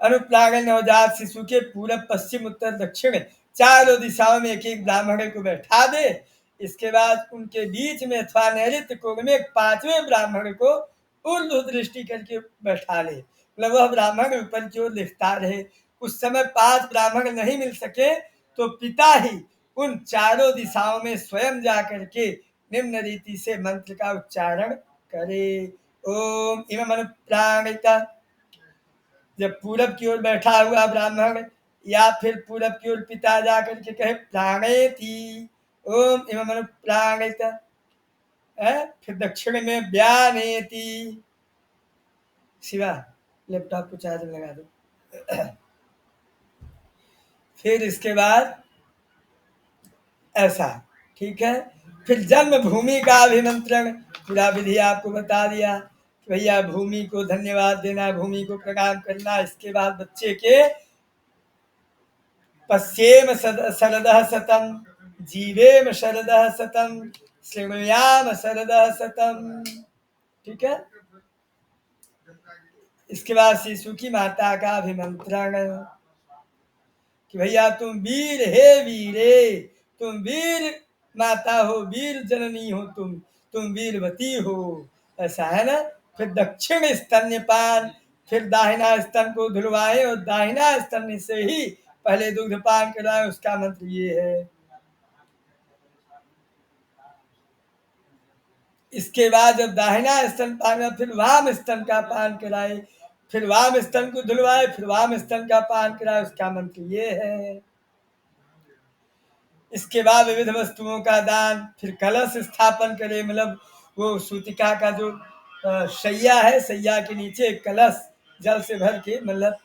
[SPEAKER 2] अनुप्राणन नवजात शिशु के पूरब, पश्चिम, उत्तर, दक्षिण चारों दिशाओं में एक एक ब्राह्मण को बैठा दे। इसके बाद उनके बीच में अथवा नैऋत्य कोण में 5वें ब्राह्मण को ऊर्ध्व दृष्टि करके बैठा ले, मतलब वह ब्राह्मण ऊपर की ओर देखता रहे। उस समय 5 ब्राह्मण नहीं मिल सके तो पिता ही उन चारों दिशाओं में स्वयं जा करके निम्न रीति से मंत्र का उच्चारण करे। ओम इमं अनुप्राणित, जब पूरब की ओर बैठा हुआ ब्राह्मण या फिर पूरब की ओर पिता जाकर के कहे प्राणेति, ओम इमं अनुप्राणित, फिर दक्षिण में व्यानेति। शिवा, लैपटॉप को चार्ज लगा दो। फिर इसके बाद ऐसा, ठीक है। फिर जन्मभूमि का अभिमंत्रण, पूरा विधि आपको बता दिया। भैया भूमि को धन्यवाद देना, भूमि को प्रणाम करना। इसके बाद बच्चे के पश्येम शरदः शतम्, जीवेम शरदः शतम्, शृणुयाम शरदः शतम्। ठीक है। इसके बाद शिशु की माता का अभिमंत्रण कि भैया तुम वीर हे वीरे, तुम वीर माता हो, वीर जननी हो, तुम वीरवती हो, ऐसा है ना। फिर दक्षिण स्तन्यपान, फिर दाहिना स्तन को धुलवाए और दाहिना स्तन से ही पहले दुग्धपान कराए। उसका मंत्र ये है। इसके बाद जब दाहिना स्तन पान, फिर वाम स्तन का पान कराए, फिर वाम स्तन को धुलवाए, फिर वाम स्तन का पान कराए। उसका मंत्र ये है। इसके बाद विविध वस्तुओं का दान, फिर कलश स्थापन करे, मतलब वो सूतिका का जो शैया है, शैया के नीचे एक कलश जल से भर के, मतलब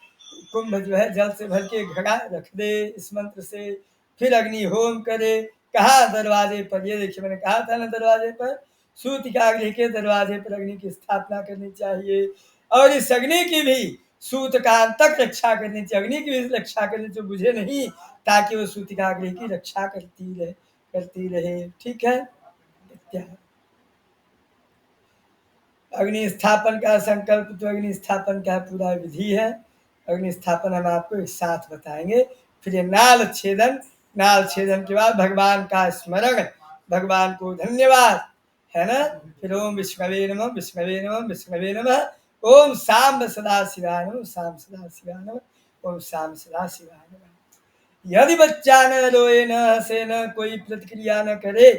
[SPEAKER 2] कुंभ जो है जल से भर के घड़ा रख दे इस मंत्र से। फिर अग्नि होम करे। कहा दरवाजे पर, ये देखिए मैंने कहा था ना, दरवाजे पर सूतिका गृह के दरवाजे पर अग्नि की स्थापना करनी चाहिए। और इस अग्नि की भी सूतकांत तक रक्षा करनी चाहिए। अग्नि की भी रक्षा करनी चाहिए, बुझे नहीं, ताकि वो सूतिका गृह की रक्षा करती रहे। ठीक है। अग्नि स्थापन का संकल्प, तो अग्नि स्थापन का पूरा विधि है। अग्नि स्थापन हम आपको एक साथ बताएंगे। फिर ये नाल छेदन, नाल छेदन के बाद भगवान का स्मरण, भगवान को धन्यवाद, है ना। फिर ओम विष्णवे नमः, विष्णवे नमः, विष्णवे नमः। ओम सांब सदा शिवाय नमः, सांब सदा शिवाय नमः, ओम सांब सदा शिवाय नमः। यदि बच्चा न रोए, न हंसे, न कोई प्रतिक्रिया न करे,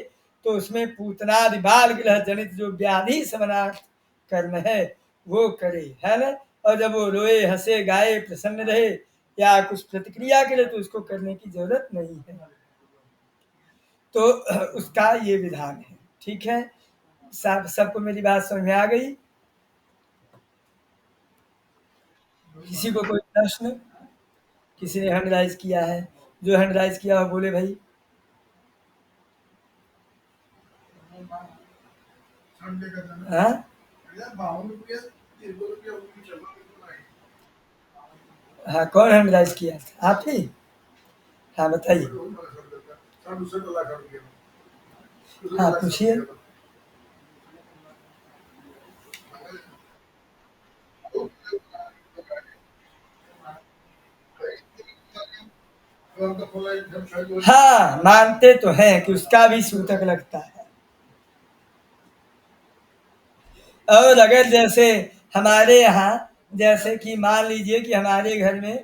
[SPEAKER 2] तो उसमें पूतनादि बाल ग्रह जनित जो व्याधि समनार्थ कर्म है वो करे, है ना। और जब वो रोए, हंसे, गाए, प्रसन्न रहे या कुछ प्रतिक्रिया करे तो उसको करने की जरूरत नहीं है। तो उसका ये विधान है। ठीक है। सबको मेरी बात समझ में आ गई? किसी को कोई प्रश्न? किसी ने हैंड राइज किया है? जो हैंड राइज किया हो बोले भाई। हाँ, हाँ, कौन हैंड राइज किया था? आप ही? हाँ, बताइए। हाँ, पूछिए। हाँ, मानते तो हैं कि उसका भी सूतक लगता है। और अगर जैसे हमारे यहाँ, जैसे कि मान लीजिए कि हमारे घर में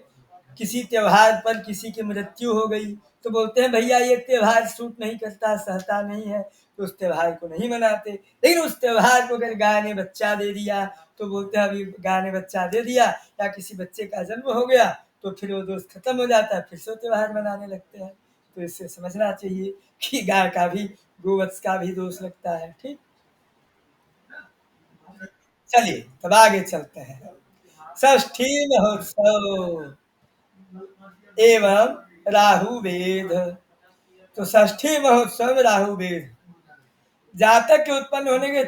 [SPEAKER 2] किसी त्योहार पर किसी की मृत्यु हो गई, तो बोलते हैं भैया ये त्योहार सूट नहीं करता, सहता नहीं है, तो उस त्योहार को नहीं मनाते। लेकिन उस त्योहार को अगर गाय ने बच्चा दे दिया तो बोलते हैं अभी गाय ने बच्चा दे दिया, या किसी बच्चे का जन्म हो गया तो फिर वो दोष खत्म हो जाता है, फिर से त्योहार मनाने लगते हैं। तो इससे समझना चाहिए कि गाय का भी, गोवत्स का भी दोष लगता है। ठीक। चलिए तब आगे चलते हैं। षष्ठी महोत्सव एवं राहु वेद। तो षष्ठी महोत्सव राहु वेद, जातक के उत्पन्न होने के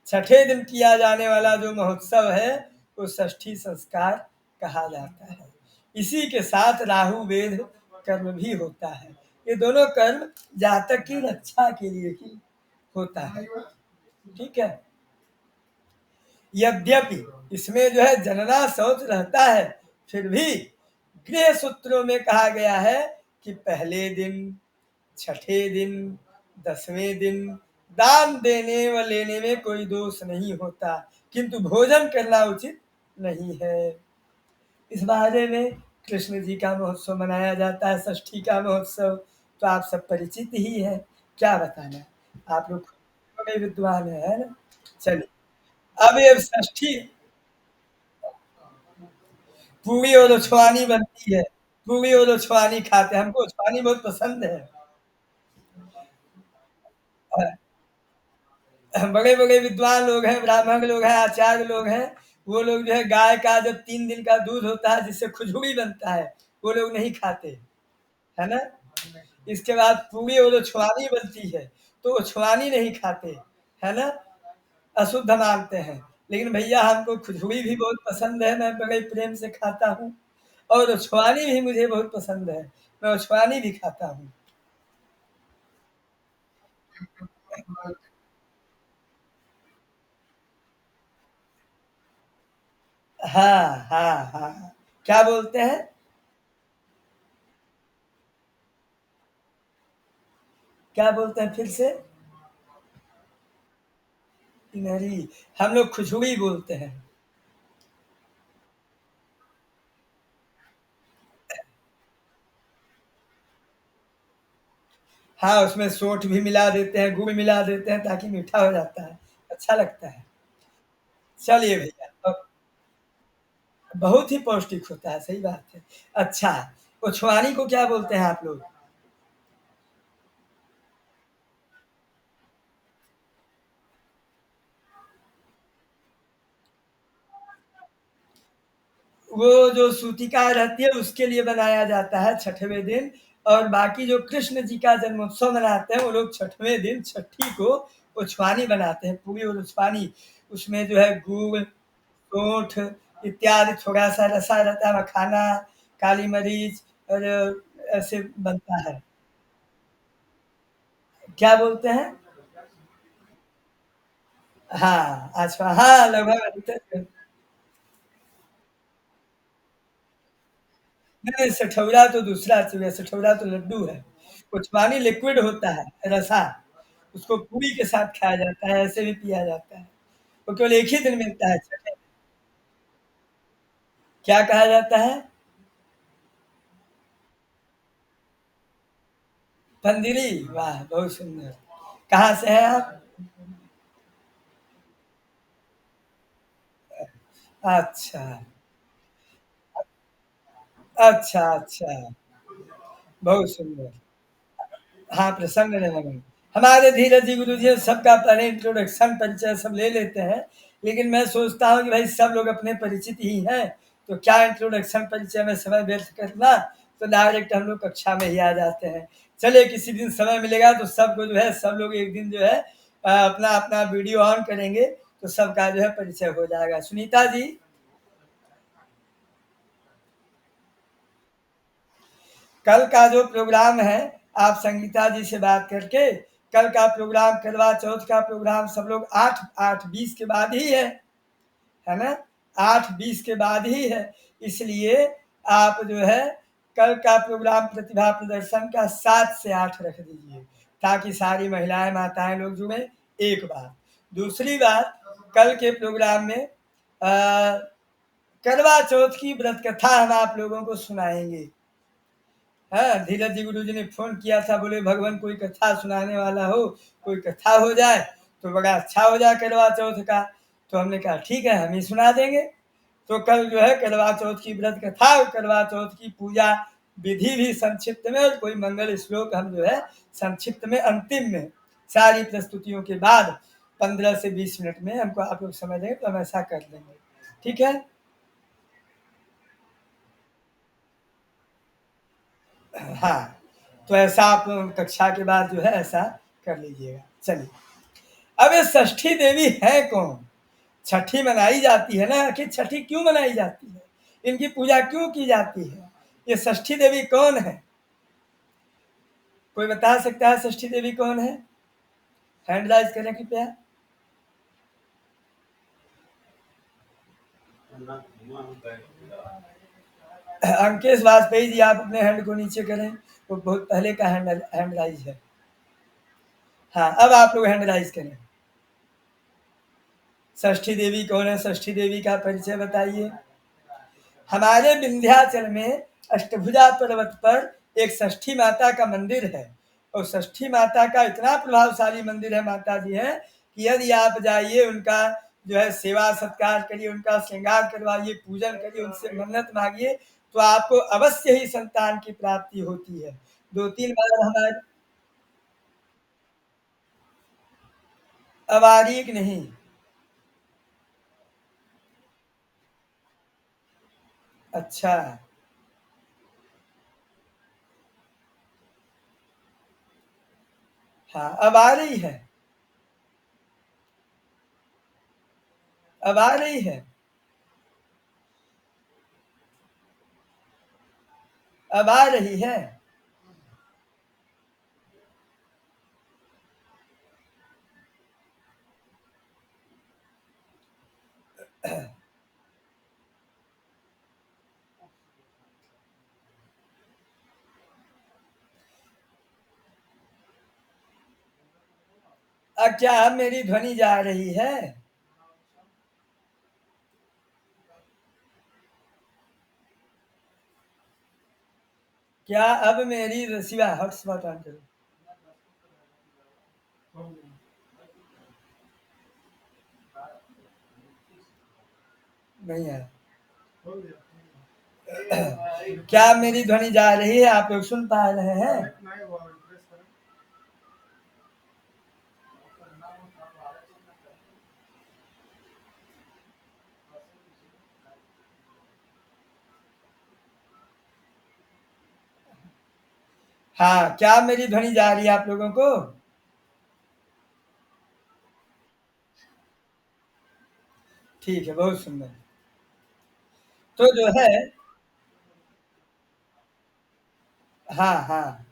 [SPEAKER 2] छठे दिन किया जाने वाला जो महोत्सव है वो षष्ठी संस्कार कहा जाता है। इसी के साथ राहु वेद कर्म भी होता है। ये दोनों कर्म जातक की रक्षा के लिए ही होता है। ठीक है। यद्यपि इसमें जो है जनना शौच रहता है, फिर भी गृह सूत्रों में कहा गया है कि पहले दिन, छठे दिन, 10वें दिन दान देने व लेने में कोई दोष नहीं होता, किंतु भोजन करना उचित नहीं है। इस बारे में कृष्ण जी का महोत्सव मनाया जाता है, षष्ठी का महोत्सव, तो आप सब परिचित ही है। क्या बताना, आप लोग बड़े विद्वान है ना। चलिए अब ये षष्ठी, पूरी और छुआनी बनती है। पूरी और छुआनी खाते हैं, हमको छुआनी बहुत पसंद है। बड़े बड़े विद्वान लोग हैं, ब्राह्मण लोग हैं, आचार्य लोग हैं, वो लोग जो है गाय का जब 3 दिन का दूध होता है जिससे खुजली बनता है, वो लोग नहीं खाते, है ना। इसके बाद पूरी और छुआनी बनती है तो वो छुआनी नहीं खाते, है ना। अशुद्ध मानते हैं। लेकिन भैया हमको खिचड़ी भी बहुत पसंद है, मैं बड़े प्रेम से खाता हूँ और उछवानी भी मुझे बहुत पसंद है, मैं उछवानी भी खाता हूँ। हाँ, हाँ, हाँ। क्या बोलते हैं? क्या बोलते हैं फिर से? नहीं, हम लोग खिचड़ी बोलते हैं। हाँ, उसमें सोंठ भी मिला देते हैं, गुड़ मिला देते हैं ताकि मीठा हो जाता है, अच्छा लगता है। चलिए भैया, बहुत ही पौष्टिक होता है, सही बात है। अच्छा, उछवानी को क्या बोलते हैं आप लोग? वो जो सूतिका रहती है उसके लिए बनाया जाता है छठवें दिन, और बाकी जो कृष्ण जी का जन्मोत्सव मनाते हैं वो लोग छठवें दिन छठी को उछवानी बनाते हैं, पूरी और उछवानी। उसमें जो है गुड़, सोंठ इत्यादि थोड़ा सा रसा रहता है, मखाना, काली मरीच और ऐसे बनता है। क्या बोलते हैं? हाँ, अच्छा, हाँ, लगभग। नहीं, नहीं, सठौरा तो दूसरा चीज़ है, सठौरा तो लड्डू है। कुचमानी लिक्विड होता है, रसा। उसको पूरी के साथ खाया जाता है, ऐसे भी पिया जाता है। वो केवल एक ही दिन मिलता है छठे। क्या कहा जाता है? पंदिरी, वाह! बहुत सुंदर। कहाँ से हैं आप? अच्छा, अच्छा, अच्छा। बहुत सुंदर। हाँ, प्रसन्न रमन। हमारे धीरज जी गुरु जी सबका पहले इंट्रोडक्शन परिचय सब ले लेते हैं, लेकिन मैं सोचता हूँ कि भाई सब लोग अपने परिचित ही हैं, तो क्या इंट्रोडक्शन परिचय में समय व्यर्थ करना, तो डायरेक्ट हम लोग कक्षा में ही आ जाते हैं। चलिए किसी दिन समय मिलेगा तो सबको जो है सब लोग एक दिन जो है अपना अपना वीडियो ऑन करेंगे, तो सबका जो है परिचय हो जाएगा। सुनीता जी, कल का जो प्रोग्राम है, आप संगीता जी से बात करके कल का प्रोग्राम, करवा चौथ का प्रोग्राम सब लोग 8:20 के बाद ही है ना? 8:20 के बाद ही है, इसलिए आप जो है कल का प्रोग्राम प्रतिभा प्रदर्शन का 7 से 8 रख दीजिए, ताकि सारी महिलाएं माताएं लोग जुड़े। एक बात, दूसरी बात, कल के प्रोग्राम में करवा चौथ की व्रत कथा हम आप लोगों को सुनाएंगे। हाँ, धीरज जी गुरु जी ने फोन किया था, बोले भगवान कोई कथा सुनाने वाला हो, कोई कथा हो जाए तो बड़ा अच्छा हो जाए करवा चौथ का। तो हमने कहा ठीक है, हम ही सुना देंगे। तो कल जो है करवा चौथ की व्रत कथा और करवा चौथ की पूजा विधि भी संक्षिप्त में, और कोई मंगल श्लोक हम जो है संक्षिप्त में अंतिम में, सारी प्रस्तुतियों के बाद 15 से 20 मिनट में हमको आप लोग समय देंगे तो हम ऐसा कर लेंगे। ठीक है? हाँ, तो ऐसा आप कक्षा के बाद जो है ऐसा कर लीजिएगा। चलिए, अब ये षष्ठी देवी है कौन? छठी मनाई जाती है ना, आखिर छठी क्यों मनाई जाती है, इनकी पूजा क्यों की जाती है, ये षष्ठी देवी कौन है? कोई बता सकता है षष्ठी देवी कौन है? हैंड राइज करें कृपया। अंकेश वाजपेयी जी, आप अपने हैंड को नीचे करें, वो बहुत पहले का हैंड राइज है। हाँ, अब आप लोग हैंड राइज करें। षष्ठी देवी कौन है? षष्ठी देवी का परिचय बताइए। हमारे विंध्याचल में अष्टभुजा पर्वत पर एक षष्ठी माता का मंदिर है, और षष्ठी माता का इतना प्रभावशाली मंदिर है, माता जी है, कि यदि आप जाइए उनका जो है सेवा सत्कार करिए, उनका श्रृंगार करवाइए, पूजन करिए, उनसे मन्नत मांगिए, तो आपको अवश्य ही संतान की प्राप्ति होती है। 2-3 बार हमारे। अवारीक नहीं। अच्छा। हाँ, अब आ रही है। अब आ रही है? अब आ रही है? अब क्या अब मेरी ध्वनि जा रही है? क्या अब मेरी शिवा हॉटस्पॉट ऑन करो। नहीं है? क्या अब मेरी ध्वनि जा रही है? आप लोग सुन पा रहे हैं? हाँ, क्या मेरी ध्वनि जा रही है आप लोगों को? ठीक है, बहुत सुंदर। तो जो है, हाँ हाँ,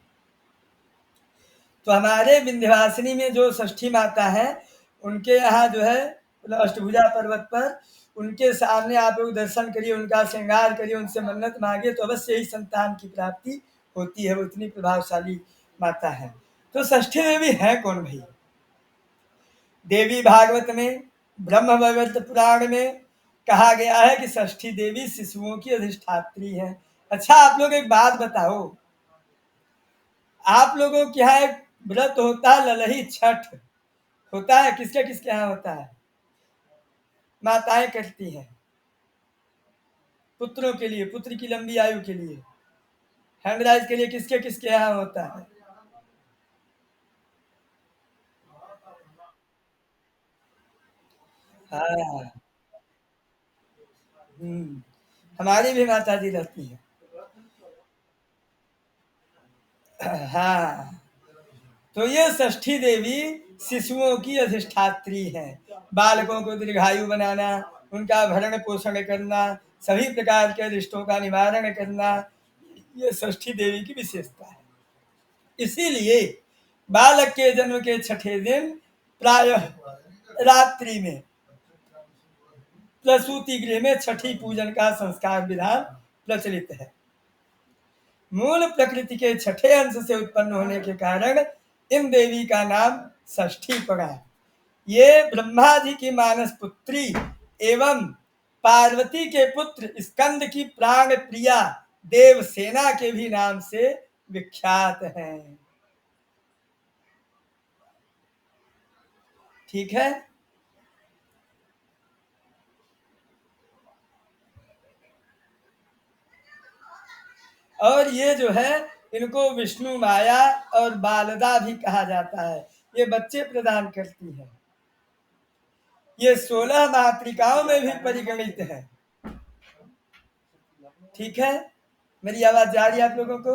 [SPEAKER 2] तो हमारे विंध्यवासिनी में जो षष्ठी माता है, उनके यहाँ जो है मतलब अष्टभुजा पर्वत पर उनके सामने आप लोग दर्शन करिए, उनका श्रृंगार करिए, उनसे मन्नत मांगे तो अवश्य ही संतान की प्राप्ति होती है। वो इतनी प्रभावशाली माता है। तो षष्ठी देवी है कौन भाई? देवी भागवत में, ब्रह्म वैवर्त पुराण में कहा गया है कि षष्ठी देवी शिशुओं की अधिष्ठात्री है। अच्छा, आप लोग एक बात बताओ, आप लोगों के यहाँ एक व्रत होता है ललही छठ, होता है? किसके किसके यहाँ होता है? माताएं करती हैं पुत्रों के लिए, पुत्र की लंबी आयु के लिए, हेमराज के लिए किसके किसके यहाँ होता है? हाँ। हमारी भी माता जी रहती है। हाँ, तो ये षष्ठी देवी शिशुओं की अधिष्ठात्री है। बालकों को दीर्घायु बनाना, उनका भरण पोषण करना, सभी प्रकार के रिष्टों का निवारण करना, ये षष्ठी देवी की विशेषता है। इसीलिए बालक के जन्म के छठे दिन प्रायः रात्रि में प्रसूति गृह में छठी पूजन का संस्कार विधान प्रचलित है। मूल प्रकृति के छठे अंश से उत्पन्न होने के कारण इन देवी का नाम षष्ठी पड़ा। ये ब्रह्मा जी की मानस पुत्री एवं पार्वती के पुत्र स्कंद की प्राण प्रिया देवसेना के भी नाम से विख्यात हैं। ठीक है। और ये जो है, इनको विष्णु माया और बालदा भी कहा जाता है। ये बच्चे प्रदान करती है। ये 16 मातृकाओं में भी परिगणित है। ठीक है, मेरी आवाज जा रही है आप लोगों को?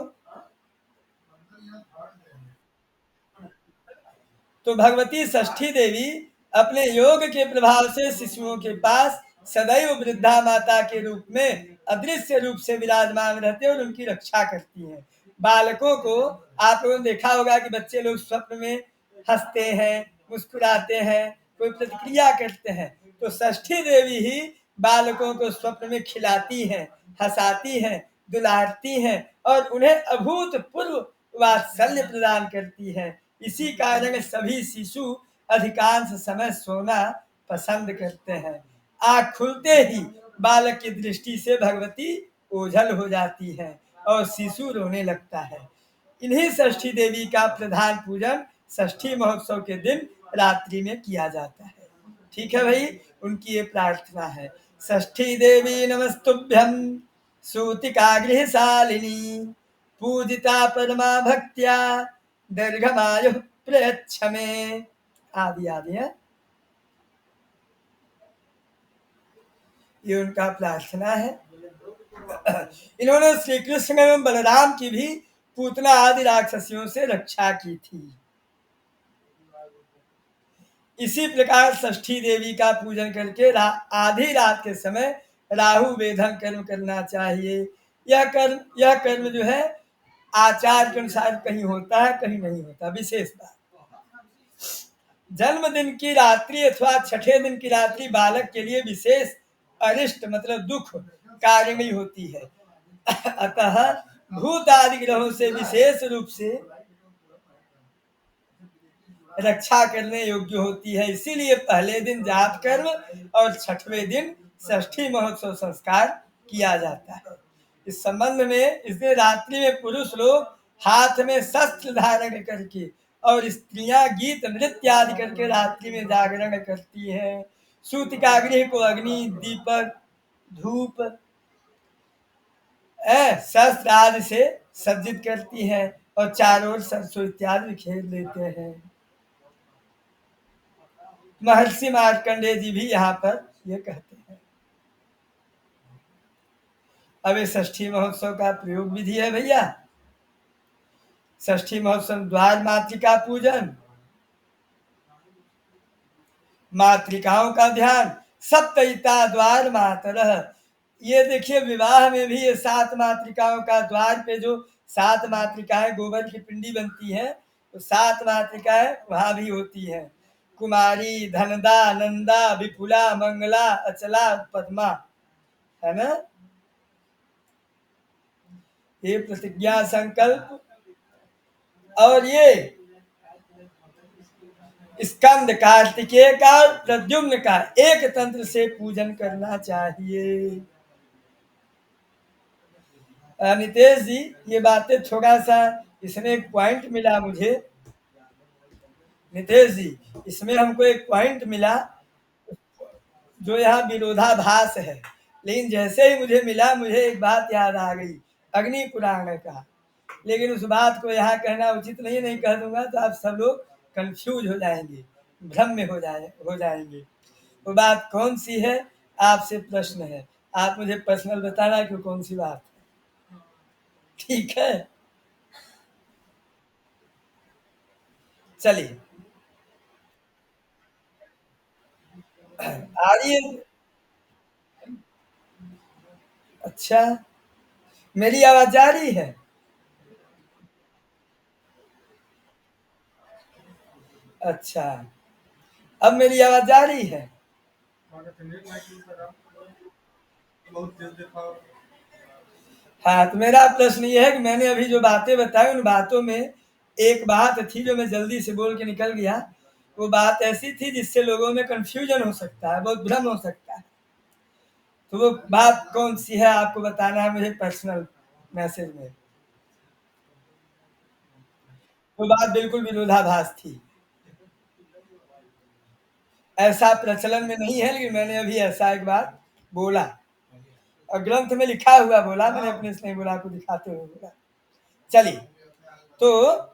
[SPEAKER 2] तो भगवती षष्ठी देवी अपने योग के प्रभाव से शिशुओं के पास सदैव वृद्धा माता के रूप में अदृश्य रूप से विराजमान रहते और उनकी रक्षा करती हैं। बालकों को आप लोगों ने देखा होगा कि बच्चे लोग स्वप्न में हंसते हैं, मुस्कुराते हैं, कोई प्रतिक्रिया करते हैं, तो षष्ठी देवी ही बालकों को स्वप्न में खिलाती हैं, हंसाती हैं, दुलारती हैं और उन्हें अभूतपूर्व वात्सल्य प्रदान करती हैं। इसी कारण सभी शिशु अधिकांश समय सोना पसंद करते हैं। आँख खुलते ही बालक की दृष्टि से भगवती ओझल हो जाती है और शिशु रोने लगता है। इन्हीं षष्ठी देवी का प्रधान पूजन षष्ठी महोत्सव के दिन रात्रि में किया जाता है। ठीक है भाई, उनकी ये प्रार्थना है, षष्ठी देवी नमस्तुभ्यं सूतिका गृहशालिनी पूजिता परमा भक्त्या दीर्घमायु प्रयच्छ में, आदि आदि है। ये उनका प्रार्थना है। इन्होंने श्री कृष्ण एवं बलराम की भी पूतना आदि राक्षसियों से रक्षा की थी। इसी प्रकार षष्ठी देवी का पूजन करके आधी रात के समय राहु वेधन कर्म करना चाहिए। यह कर्म जो है आचार के अनुसार कहीं होता है, कहीं नहीं होता। विशेष बात, जन्मदिन की रात्रि अथवा छठे दिन की रात्रि बालक के लिए विशेष अरिष्ट मतलब दुख कार्यमयी होती है। अतः भूत आदि ग्रहों से विशेष रूप से रक्षा करने योग्य होती है। इसीलिए पहले दिन जाप कर्म और छठवें दिन षष्ठी महोत्सव संस्कार किया जाता है। इस संबंध में इस दिन रात्रि में पुरुष लोग हाथ में शस्त्र धारण करके और स्त्रियां गीत नृत्य आदि करके रात्रि में जागरण करती हैं। सूतिकागृह को अग्नि, दीपक, धूप, शस्त्र आदि से सज्जित करती हैं और चारों ओर सरसों इत्यादि बिखेर लेते हैं। महर्षि मार्कंडेय जी भी यहाँ पर ये कहते हैं। अब ये षष्ठी महोत्सव का प्रयोग विधि है भैया। षष्ठी महोत्सव द्वार मातृका पूजन, मातृकाओं का ध्यान, सप्तयिता द्वार मातरः। ये देखिए विवाह में भी ये 7 मातृकाओं का द्वार पे जो 7 मातृकाएं गोबर की पिंडी बनती हैं, तो 7 मातृकाएं वहां भी होती हैं। कुमारी, धनदा, नंदा, विपुला, मंगला, अचला, पद्मा, है ना। ये प्रतिज्ञा संकल्प और ये स्कंद, कार्तिकेय का और प्रद्युम्न का एक तंत्र से पूजन करना चाहिए। नितेश जी, ये बातें थोड़ा सा इसमें एक पॉइंट मिला मुझे। नितेश जी, इसमें हमको एक पॉइंट मिला जो यहाँ विरोधाभास है, लेकिन जैसे ही मुझे मिला मुझे एक बात याद आ गई अग्नि पुराण का, लेकिन उस बात को यहाँ कहना उचित नहीं, नहीं कह दूंगा तो आप सब लोग कंफ्यूज हो जाएंगे, भ्रम में हो जाएंगे। वो बात कौन सी है, आपसे प्रश्न है, आप मुझे पर्सनल बताना कि कौन सी बात है, ठीक है। चलिए आ रही है। अच्छा, मेरी आवाज आ रही है? अच्छा, अब मेरी आवाज आ रही है? हाँ, तो मेरा प्रश्न ये है कि मैंने अभी जो बातें बताई उन बातों में एक बात थी जो मैं जल्दी से बोल के निकल गया। वो बात ऐसी थी जिससे लोगों में कंफ्यूजन हो सकता है, बहुत भ्रम हो सकता है। तो वो बात कौन सी है आपको बताना है मुझे पर्सनल मैसेज में। वो बात बिल्कुल विरोधाभास थी, ऐसा प्रचलन में नहीं है, लेकिन मैंने अभी ऐसा एक बात बोला और ग्रंथ में लिखा हुआ बोला, मैंने अपने से नहीं बोला, आपको दिखाते हुए बोला। चलिए, तो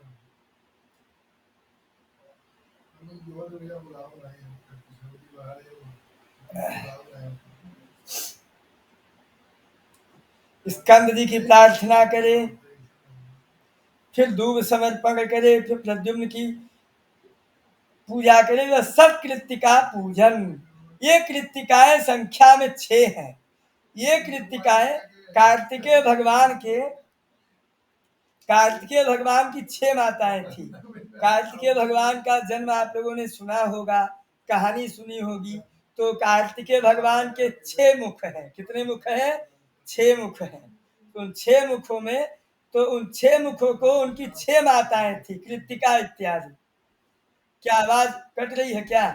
[SPEAKER 2] स्कंद जी की प्रार्थना करें, फिर दूब समर्पण करे, फिर प्रद्युम्न की पूजा करें, वह सब कृतिका पूजन। ये कृतिकाएं संख्या में 6 हैं। ये कृतिकाएं कार्तिकेय भगवान के कार्तिकेय भगवान की 6 माताएं थी। कार्तिकेय भगवान का जन्म आप लोगों ने सुना होगा, कहानी सुनी होगी। तो कार्तिकेय भगवान के 6 मुख हैं। कितने मुख हैं? 6 मुख हैं। तो उन 6 मुखों में, तो उन 6 मुखों को उनकी 6 माताएं थी, कृतिका इत्यादि। क्या आवाज कट रही है क्या?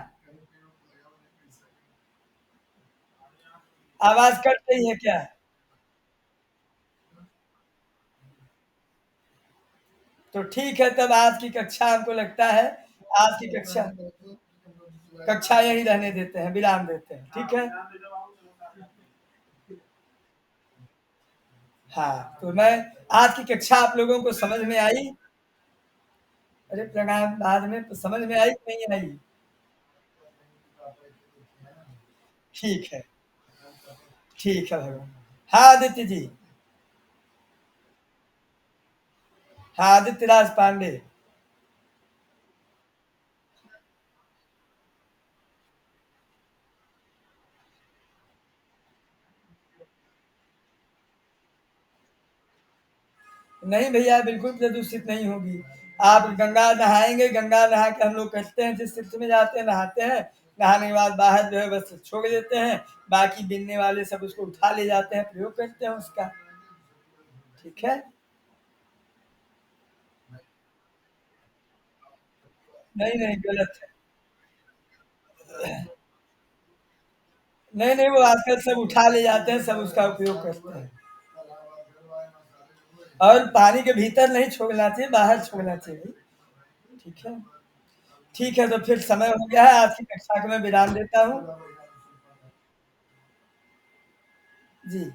[SPEAKER 2] आवाज कट रही है क्या? तो ठीक है, तब आज की कक्षा हमको लगता है आज की कक्षा कक्षा यही रहने देते हैं, विराम देते हैं, ठीक है। हाँ, तो मैं आज की कक्षा आप लोगों को समझ में आई? अरे प्रणाम, बाद में तो समझ में आई कि नहीं आई? ठीक है, ठीक है भगवान। हाँ आदित्य जी, हाँ, आदित्य राज पांडे। नहीं भैया, बिल्कुल प्रदूषित नहीं होगी। आप गंगा नहाएँगे, गंगा नहा के हम लोग करते हैं, जिस तीर्थ में जाते हैं नहाते हैं, नहाने के बाद बाहर जो है बस छोड़ देते हैं, बाकी बिनने वाले सब उसको उठा ले जाते हैं, प्रयोग करते हैं उसका। ठीक है? नहीं, नहीं, गलत है। नहीं, नहीं, वो आजकल सब उठा ले जाते हैं, सब उसका उपयोग करते हैं। और पानी के भीतर नहीं छोड़ना चाहिए, बाहर छोड़ना चाहिए। ठीक है? ठीक है, तो फिर समय हो गया है, आज की कक्षा को मैं विराम देता हूँ। जी।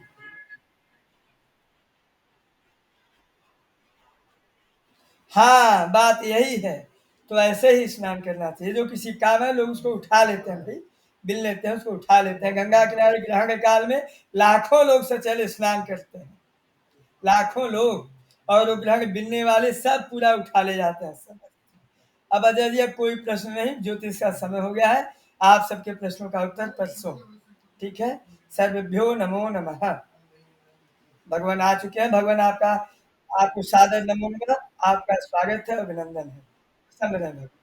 [SPEAKER 2] हाँ, बात यही है। तो ऐसे ही स्नान करना चाहिए, जो किसी काम है लोग उसको उठा लेते हैं भई, बिन लेते हैं, उसको उठा लेते हैं। गंगा किनारे ग्रहण काल में लाखों लोग सचल स्नान करते हैं, लाखों लोग, और वो ग्रहण बिनने वाले सब पूरा उठा ले जाते हैं सब। अब अजय जी, अब कोई प्रश्न नहीं, ज्योतिष का समय हो गया है। आप सबके प्रश्नों का उत्तर परसों। ठीक है? सर्वेभ्यो नमो नमः। भगवान आ चुके हैं, भगवान आपका आपको सादर नमो नमः, आपका स्वागत है, अभिनंदन है। सब रहे भगवान।